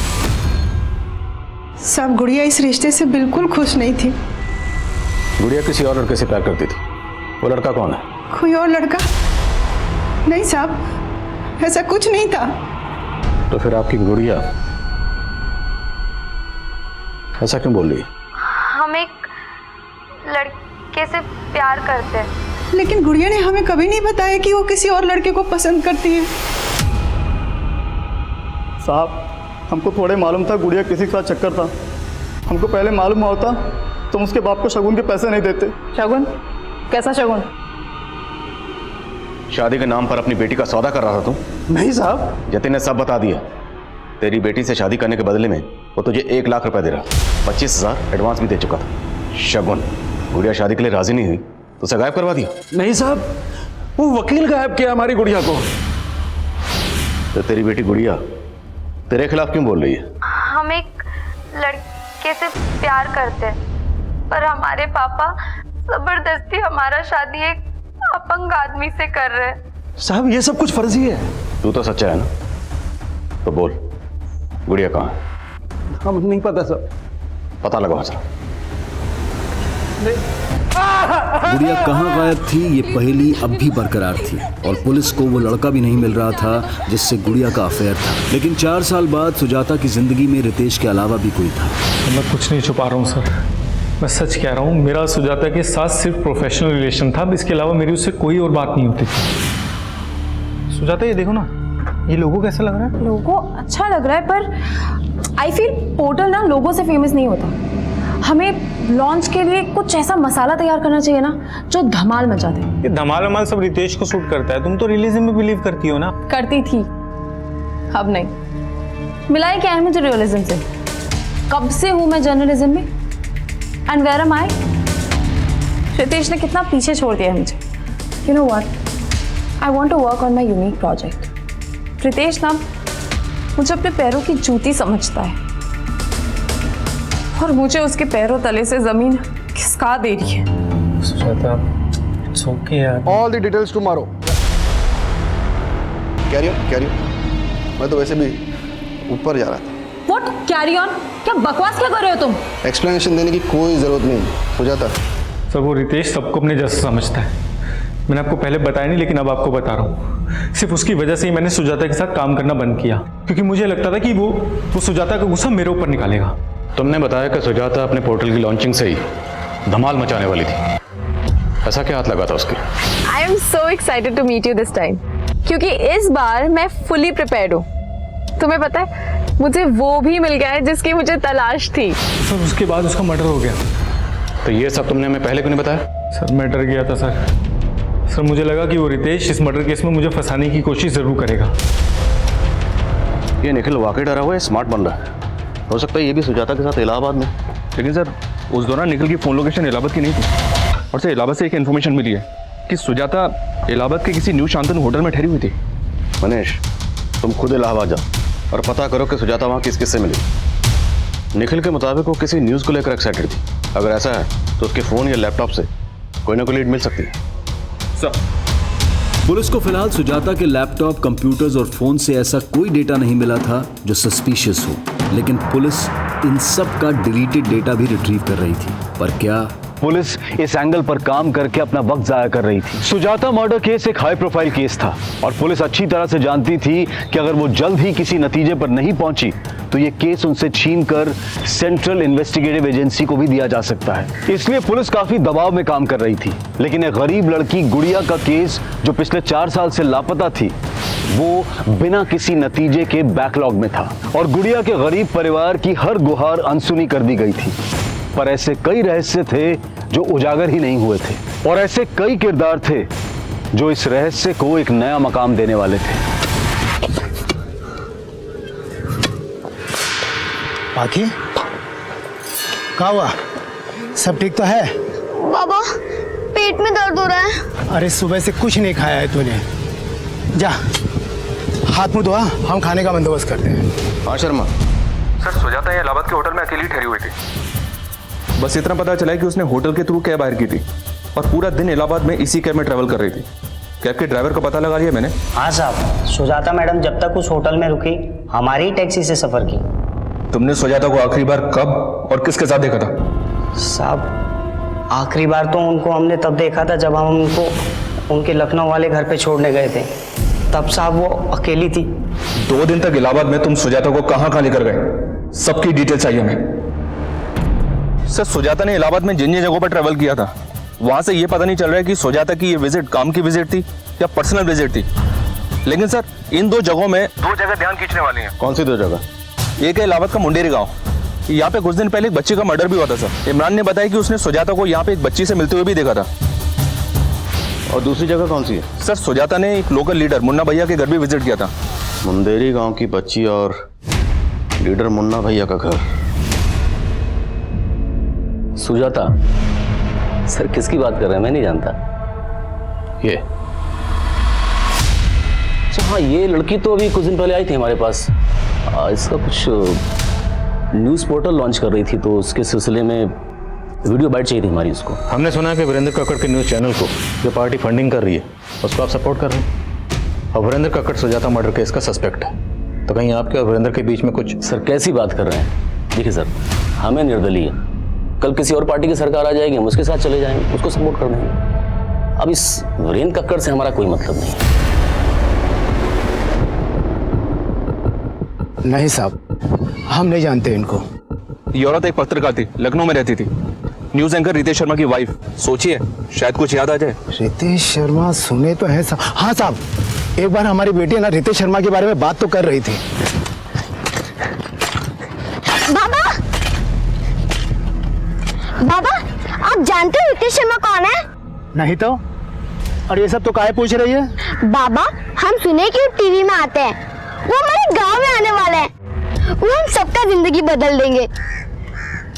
साहब गुड़िया इस रिश्ते से बिल्कुल खुश नहीं थी। गुड़िया किसी और लड़के से प्यार करती थी, वो लड़का कौन है? कोई और लड़का? नहीं साहब, ऐसा कुछ नहीं था। तो फिर आपकी गुड़िया ऐसा क्यों बोल रही है? हम एक लड़के से प्यार करते हैं। लेकिन गुड़िया ने हमें कभी नहीं बताया कि वो किसी और लड़के को पसंद करती है। साहब हमको थोड़े मालूम था गुड़िया किसी का चक्कर था। हमको पहले मालूम होता तुम उसके बाप को शगुन के पैसे नहीं देते। शगुन? कैसा शगुन? शादी के नाम पर अपनी बेटी का सौदा कर रहा था तुम? नहीं साहब। जतिन ने सब बता दिया। तेरी बेटी से शादी करने के बदले में वो तुझे 1 लाख रुपए दे रहा, 25,000 एडवांस भी दे चुका था। शगुन, गुड़िया शादी के लिए राजी नहीं हुई तो उसे गायब करवा दिया? नहीं साहब, वो वकील गायब किया हमारी गुड़िया को। तो तेरी बेटी गुड़िया तेरे खिलाफ क्यों बोल रही है? हम एक लड़के से प्यार करते हैं, पर हमारे पापा जबरदस्ती हमारा शादी एक अपंग आदमी से कर रहे हैं। साहब ये सब कुछ फर्जी है। तू तो सच्चा है ना, तो बोल गुड़िया कहाँ है? हम नहीं पता सर। पता लगाओ जरा। गुड़िया कहाँ गायब थी ये पहेली अब भी बरकरार थी, और पुलिस को वो लड़का भी नहीं मिल रहा था जिससे गुड़िया का अफेयर था। लेकिन 4 साल बाद सुजाता की जिंदगी में रितेश के अलावा भी कोई था। मैं कुछ नहीं छुपा रहा हूँ सर, मैं सच कह रहा हूँ। मेरा सुजाता के साथ सिर्फ प्रोफेशनल रिलेशन था, इसके अलावा मेरी उससे कोई और बात नहीं होती थी। सुजाता ये देखो ना, ये लोगो कैसा लग रहा है? लोगो अच्छा लग रहा है, पर आई फील पोर्टल ना लोगो से फेमस नहीं होता। हमें लॉन्च के लिए कुछ ऐसा मसाला तैयार करना चाहिए ना जो धमाल मचा दे। ये धमाल वमाल सब रितेश को सूट करता है। तुम तो रियलिज्म में बिलीव करती हो ना? करती थी, अब नहीं। मिलाए क्या है मुझे रियलिज्म से? कब से हूं मैं जर्नलिज्म में? And where am I? Ritesh ने कितना पीछे छोड़ दिया है मुझे। You know what, I want to work on my unique project. Ritesh ना मुझे अपने पैरों की जूती समझता है और मुझे उसके पैरों तले से जमीन खिसका दे रही है। सुजाता, इट्स ओके यार। All the details tomorrow. Carry on. मैं तो वैसे भी ऊपर जा रहा था। What carry on? क्या बकवास क्या कर रहे हो तुम? एक्सप्लेनेशन देने की कोई जरूरत नहीं हो जाता। सर वो रितेश सबको अपने जैसा समझता है। मैंने आपको पहले बताया नहीं, लेकिन अब आपको बता रहा हूँ। सिर्फ उसकी वजह से ही मैंने सुजाता के साथ काम करना बंद किया, क्योंकि मुझे लगता था कि वो सुजाता का गुस्सा मेरे ऊपर निकालेगा। तुमने बताया कि सुजाता अपने पोर्टल की लॉन्चिंग से ही धमाल मचाने वाली थी। ऐसा क्या हाथ लगा था उसके? I am so excited to meet you this time, क्योंकि इस बार मैं फुली प्रिपेयर्ड हूँ। तुम्हें पता है मुझे वो भी मिल गया है जिसकी मुझे तलाश थी। सर उसके बाद उसका मर्डर हो गया। तो ये सब तुमने हमें पहले क्यों नहीं बताया? सर मैं डर गया था सर मुझे लगा कि वो रितेश इस मर्डर केस में मुझे फंसाने की कोशिश जरूर करेगा। ये निखिल वाकई डरा हुआ है, स्मार्ट बन रहा है। हो सकता है ये भी सुजाता के साथ इलाहाबाद में। लेकिन सर उस दौरान निखिल की फ़ोन लोकेशन इलाहाबाद की नहीं थी, और सर इलाहाबाद से एक इन्फॉर्मेशन मिली है कि सुजाता इलाहाबाद के किसी न्यू शांतनु होटल में ठहरी हुई थी। मनीष, तुम खुद इलाहाबाद जाओ और पता करो कि सुजाता वहाँ किस किससे मिली। निखिल के मुताबिक वो किसी न्यूज़ को लेकर एक्साइटेड थी। अगर ऐसा है तो उसके फ़ोन या लैपटॉप से कोई ना कोई लीड मिल सकती है। पुलिस को फिलहाल सुजाता के लैपटॉप, कंप्यूटर्स और फोन से ऐसा कोई डेटा नहीं मिला था जो सस्पिशियस हो, लेकिन पुलिस इन सब का डिलीटेड डेटा भी रिट्रीव कर रही थी। पर क्या पुलिस इस एंगल पर काम करके अपना वक्त जाया कर रही थी? सुजाता मर्डर केस एक हाई प्रोफाइल केस था और पुलिस अच्छी तरह से जानती थी कि अगर वो जल्द ही किसी नतीजे पर नहीं पहुंची तो ये केस उनसे छीनकर सेंट्रल इन्वेस्टिगेटिव एजेंसी को भी दिया जा सकता है। इसलिए पुलिस काफी दबाव में काम कर रही थी। लेकिन एक गरीब लड़की गुड़िया का केस जो पिछले 4 साल से लापता थी, वो बिना किसी नतीजे के बैकलॉग में था और गुड़िया के गरीब परिवार की हर गुहार अनसुनी कर दी गई थी। पर ऐसे कई रहस्य थे जो उजागर ही नहीं हुए थे और ऐसे कई किरदार थे जो इस रहस्य को एक नया मकाम देने वाले थे। बाकी क्या हुआ? सब ठीक तो है? बाबा पेट में दर्द हो रहा है। अरे सुबह से कुछ नहीं खाया है तूने। जा हाथ मुंह धोआ, हम खाने का बंदोबस्त करते हैं। हाँ शर्मा। सर सुजाता ये इलाहाबाद के होटल में अकेली ठहरी हुई थी। बस इतना पता चला कि उसने होटल के थ्रू कैब हायर की थी और पूरा दिन इलाहाबाद में इसी कैब में ट्रैवल कर रही थी। कैब के ड्राइवर का पता लगा लिया मैंने। हाँ साहब, सुजाता मैडम जब तक उस होटल में रुकी हमारी टैक्सी से सफ़र की। तुमने सुजाता को आखिरी बार कब और किसके साथ देखा था? साहब आखिरी बार तो उनको हमने तब देखा था जब हम उनको उनके लखनऊ वाले घर पे छोड़ने गए थे। तब साहब वो अकेली थी। 2 दिन तक इलाहाबाद में तुम सुजाता को कहाँ लेकर गए? सबकी डिटेल चाहिए हमें। सर सुजाता ने इलाहाबाद में जिन जगहों पर ट्रैवल किया था वहां से ये पता नहीं चल रहा है कि सुजाता की ये विजिट काम की विजिट थी या पर्सनल विजिट थी। लेकिन सर इन 2 जगहों में 2 जगह ध्यान खींचने वाली हैं। कौन सी 2 जगह? एक है इलाहाबाद का मुंडेरी गांव। यहाँ पे कुछ दिन पहले एक बच्चे का मर्डर भी हुआ था सर। इमरान ने बताया कि उसने सुजाता को यहाँ पे एक बच्ची से मिलते हुए भी देखा था। और दूसरी जगह कौन सी है? सर सुजाता ने एक लोकल लीडर मुन्ना भैया के घर भी विजिट किया था। मुंडेरी गांव की बच्ची और लीडर मुन्ना भैया का घर। सुजाता सर किसकी बात कर रहे हैं? मैं नहीं जानता। ये अच्छा हाँ, ये लड़की तो अभी कुछ दिन पहले आई थी हमारे पास। इसका कुछ न्यूज़ पोर्टल लॉन्च कर रही थी, तो उसके सिलसिले में वीडियो बाइट चाहिए थी हमारी उसको। हमने सुना है कि वीरेंद्र कक्कड़ के न्यूज़ चैनल को जो पार्टी फंडिंग कर रही है उसको आप सपोर्ट कर रहे हैं। और वीरेंद्र कक्कड़ सुजाता मर्डर केस का सस्पेक्ट है, तो कहीं आपके और वीरेंद्र के बीच में कुछ? सर कैसी बात कर रहे हैं? देखिए सर, हमें निर्दलीय, कल किसी और पार्टी की सरकार आ जाएगी, हम उसके साथ चले जाएंगे, उसको सपोर्ट कर देंगे। अब इस वीरेंद्र कक्कड़ से हमारा कोई मतलब नहीं है। नहीं साहब, हम नहीं जानते इनको। ये औरत एक पत्रकार थी, लखनऊ में रहती थी, न्यूज़ एंकर रितेश शर्मा की वाइफ। सोचिए शायद कुछ याद आ जाए। रितेश शर्मा सुने तो है साहब। हाँ साहब, एक बार हमारी बेटी ना रितेश शर्मा के बारे में बात तो कर रही थी। बाबा आप जानते हो रितेश शर्मा कौन है? नहीं तो। और ये सब तो काहे पूछ रही है? बाबा हम सुने कि वो टीवी में आते हैं, वो हमारे गांव में आने वाले हैं, वो हम सबका जिंदगी बदल देंगे,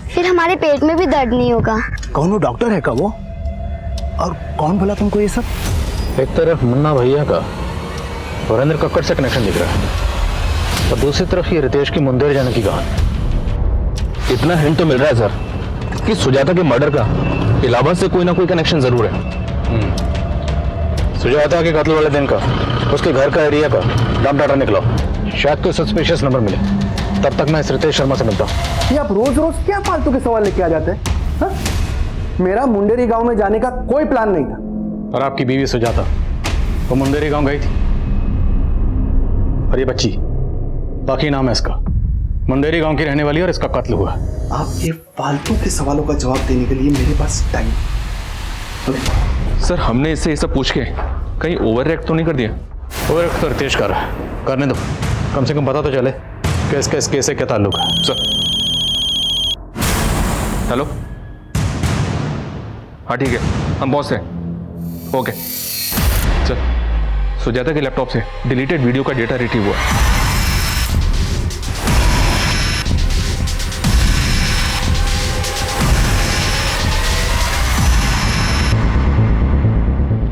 फिर हमारे पेट में भी दर्द नहीं होगा। कौन डॉक्टर है का वो? और कौन बोला तुमको ये सब? एक तरफ मुन्ना भैया का वीरेंद्र कक्कड़ से कनेक्शन दिख रहा है और दूसरी तरफ ये रितेश की मुंदेर जाने की कहानी। इतना हिंट तो मिल रहा है सर कि सुजाता के मर्डर का इलाहाबाद से कोई ना कोई कनेक्शन जरूर है। सुजाता के कत्ल वाले दिन का उसके घर का एरिया का डंप डाटा निकला, शायद कोई सस्पिशियस नंबर मिले। तब तक मैं इस रितेश शर्मा से मिलता हूँ। ये आप रोज रोज क्या फालतू के सवाल लेके आ जाते हैं? हाँ? मेरा मुंडेरी गांव में जाने का कोई प्लान नहीं था। और आपकी बीवी सुजाता वो मुंदेरी गांव गई थी और ये बच्ची, बाकी नाम है इसका, मुंदेरी गांव की रहने वाली और इसका कत्ल हुआ। आपके फालतू के सवालों का जवाब देने के लिए मेरे पास टाइम। सर हमने इससे ये सब पूछ के कहीं ओवर रिएक्ट तो नहीं कर दिया? ओवर रिएक्ट तो रितेश कर रहा है, करने दो, कम से कम पता तो चले कि इसका इस केस से क्या ताल्लुक है। सर हेलो, हाँ ठीक है, हम पहुंच रहे हैं। ओके सर, सुजाता के लैपटॉप से डिलीटेड वीडियो का डेटा रिट्रीव हुआ।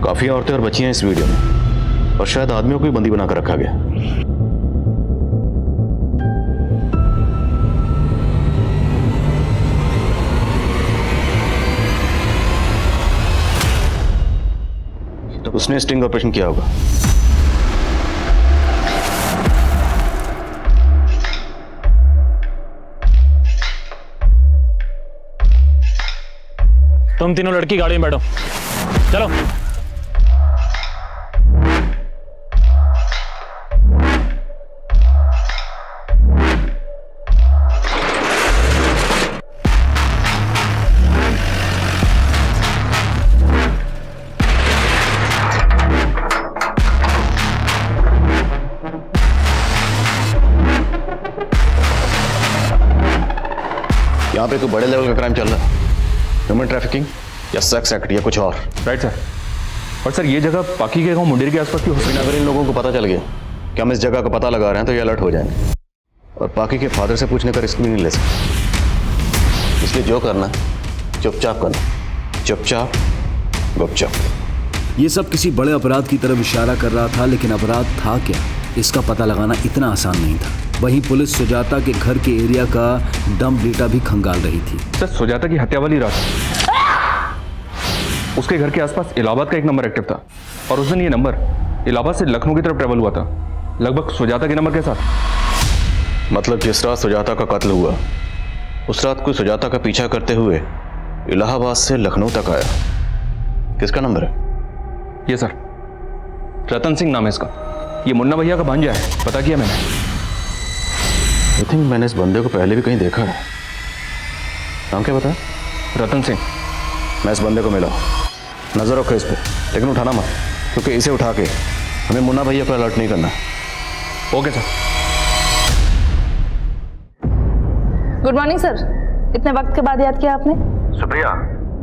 काफी औरतें और बच्चियां इस वीडियो में, और शायद आदमियों को भी बंदी बनाकर रखा गया। उसने स्टिंग ऑपरेशन किया होगा। तुम तीनों लड़की गाड़ी में बैठो, चलो। यहाँ पे कोई बड़े लेवल का क्राइम चल रहा है, ह्यूमन ट्रैफिकिंग या सेक्स एक्ट या कुछ और। Right sir. और सर ये जगह पाकी के गांव मुंडेर के आसपास की हो सकती है। अगर इन लोगों को पता चल गया कि हम इस जगह का पता लगा रहे हैं तो ये अलर्ट हो जाएंगे और पाकी के फादर से पूछने का रिस्क भी नहीं ले सकते। इसलिए जो करना चुपचाप करना, चुपचाप गुपचाप। ये सब किसी बड़े अपराध की तरफ इशारा कर रहा था, लेकिन अपराध था क्या, इसका पता लगाना इतना आसान नहीं था। वहीं पुलिस सुजाता के घर के एरिया का डंप डेटा भी खंगाल रही थी। सर सुजाता की हत्या वाली रात उसके घर के आसपास इलाहाबाद का एक नंबर एक्टिव था और उस दिन ये नंबर इलाहाबाद से लखनऊ की तरफ ट्रेवल हुआ था, लगभग सुजाता के नंबर के साथ। मतलब जिस रात सुजाता का कत्ल हुआ उस रात कोई सुजाता का पीछा करते हुए इलाहाबाद से लखनऊ तक आया। किसका नंबर है? ये सर रतन सिंह नाम है इसका, ये मुन्ना भैया का भांजा है, पता किया मैंने। आई थिंक मैंने इस बंदे को पहले भी कहीं देखा है। नाम क्या बताया? रतन सिंह। मैं इस बंदे को मिला, नजर रखो इस पे, लेकिन उठाना मत, क्योंकि इसे उठा के हमें मुन्ना भैया को अलर्ट नहीं करना। Okay sir. Good morning sir, इतने वक्त के बाद याद किया आपने? सुप्रिया,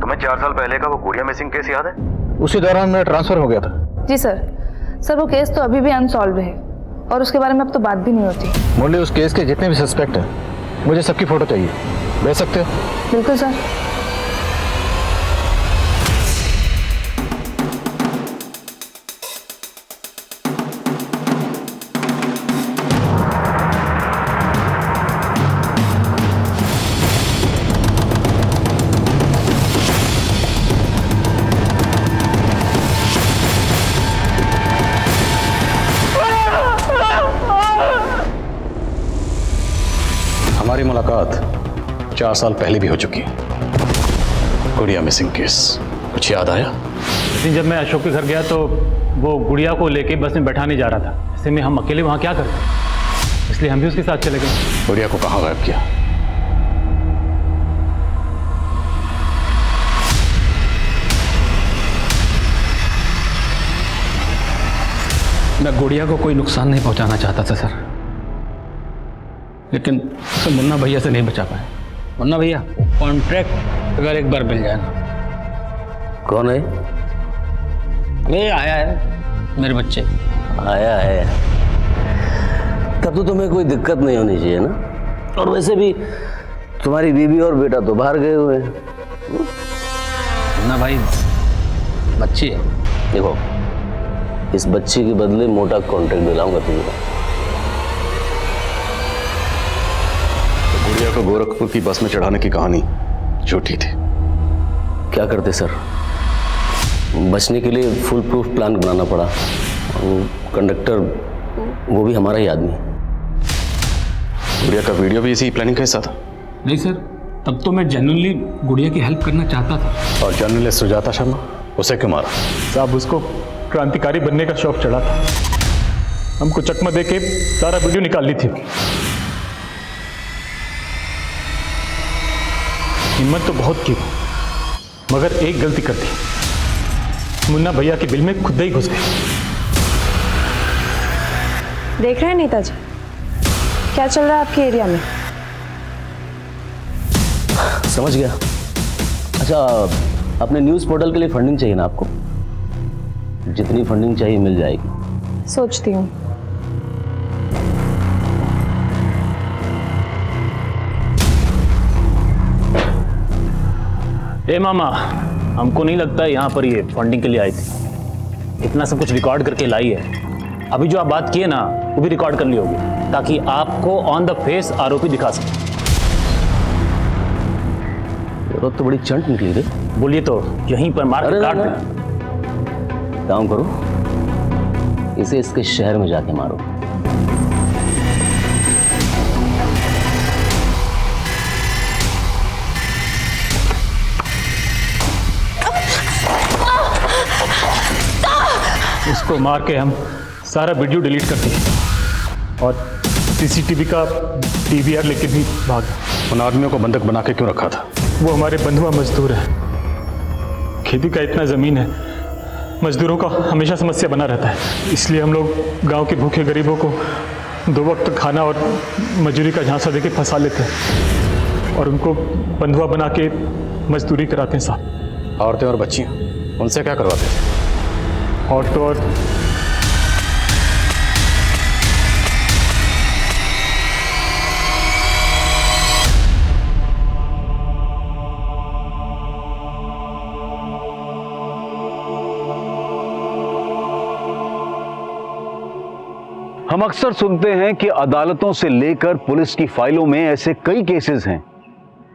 तुम्हें 4 साल पहले का वो गुड़िया मिसिंग केस याद है? उसी दौरान मेरा ट्रांसफर हो गया था। जी सर वो केस तो अभी भी अनसॉल्व है और उसके बारे में अब तो बात भी नहीं होती। मुरली, उस केस के जितने भी सस्पेक्ट हैं मुझे सबकी फोटो चाहिए, भेज सकते हो? बिल्कुल सर। हमारी मुलाकात 4 साल पहले भी हो चुकी है। गुड़िया मिसिंग केस कुछ याद आया? लेकिन जब मैं अशोक के घर गया तो वो गुड़िया को लेके बस में बैठाने जा रहा था। ऐसे में हम अकेले वहाँ क्या करते, इसलिए हम भी उसके साथ चले गए। गुड़िया को कहाँ गायब किया? मैं गुड़िया को कोई नुकसान नहीं पहुंचाना चाहता था सर, लेकिन तो मुन्ना भैया से नहीं बचा पाए। मुन्ना भैया कॉन्ट्रैक्ट अगर एक बार मिल जाए ना। कौन है? ये आया है, मेरे बच्चे। आया है तब तो तुम्हें कोई दिक्कत नहीं होनी चाहिए ना, और वैसे भी तुम्हारी बीवी और बेटा तो बाहर गए हुए हैं। मुन्ना भाई बच्ची देखो, इस बच्ची के बदले मोटा कॉन्ट्रैक्ट दिलाऊंगा तुझे। गुड़िया को गोरखपुर की बस में चढ़ाने की कहानी झूठी थी। क्या करते सर, बचने के लिए फुल प्रूफ प्लान बनाना पड़ा। कंडक्टर वो भी हमारा ही आदमी। गुड़िया का वीडियो भी इसी प्लानिंग का हिस्सा था? नहीं सर, तब तो मैं जेन्युइनली गुड़िया की हेल्प करना चाहता था। और जर्नलिस्ट सुजाता शर्मा, उसे क्यों मारा? साहब उसको क्रांतिकारी बनने का शौक चढ़ा था, हमको चकमा दे के सारा वीडियो निकाल ली थी। हिम्मत तो बहुत की मगर एक गलती कर दी, मुन्ना भैया के बिल में खुद ही घुस गए। देख रहे हैं नेताजी क्या चल रहा है आपके एरिया में? समझ गया। अच्छा, अपने न्यूज़ पोर्टल के लिए फंडिंग चाहिए ना आपको? जितनी फंडिंग चाहिए मिल जाएगी। सोचती हूँ। ए मामा, हमको नहीं लगता यहाँ पर ये फंडिंग के लिए आई थी। इतना सब कुछ रिकॉर्ड करके लाई है। अभी जो आप बात किए ना वो भी रिकॉर्ड कर ली होगी ताकि आपको ऑन द फेस आरोपी दिखा सके। तो बड़ी चंट निकली रे। बोलिए तो यहीं पर मार के काट दें। काम करो, इसे इसके शहर में जाके मारो। इसको मार के हम सारा वीडियो डिलीट कर दिए और सीसीटीवी का डीवीआर लेके भी भाग गए। उन आदमियों को बंधक बना के क्यों रखा था? वो हमारे बंधुआ मजदूर है। खेती का इतना जमीन है, मजदूरों का हमेशा समस्या बना रहता है। इसलिए हम लोग गांव के भूखे गरीबों को 2 वक्त खाना और मजदूरी का झांसा देके फंसा लेते हैं और उनको बंधुआ बना के मजदूरी कराते हैं साहब। औरतें और बच्चियां, उनसे क्या करवाते थे? और तो और हम अक्सर सुनते हैं कि अदालतों से लेकर पुलिस की फाइलों में ऐसे कई केसेस हैं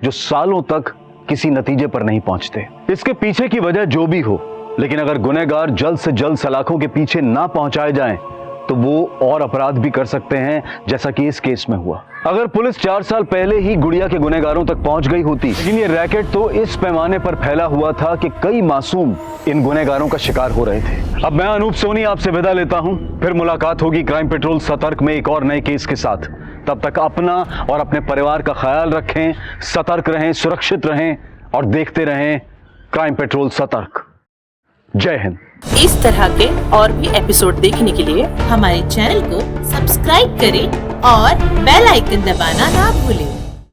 जो सालों तक किसी नतीजे पर नहीं पहुंचते। इसके पीछे की वजह जो भी हो, लेकिन अगर गुनहगार जल्द से जल्द सलाखों के पीछे ना पहुंचाए जाएं, तो वो और अपराध भी कर सकते हैं, जैसा कि इस केस में हुआ। अगर पुलिस 4 साल पहले ही गुड़िया के गुनहगारों तक पहुंच गई होती, लेकिन ये रैकेट तो इस पैमाने पर फैला हुआ था कि कई मासूम इन गुनहगारों का शिकार हो रहे थे। अब मैं अनूप सोनी आपसे विदा लेता हूं, फिर मुलाकात होगी क्राइम पेट्रोल सतर्क में एक और नए केस के साथ। तब तक अपना और अपने परिवार का ख्याल रखें, सतर्क रहें, सुरक्षित रहें और देखते रहें क्राइम पेट्रोल सतर्क। जय हिंद। इस तरह के और भी एपिसोड देखने के लिए हमारे चैनल को सब्सक्राइब करें और बेल आइकन दबाना ना भूलें।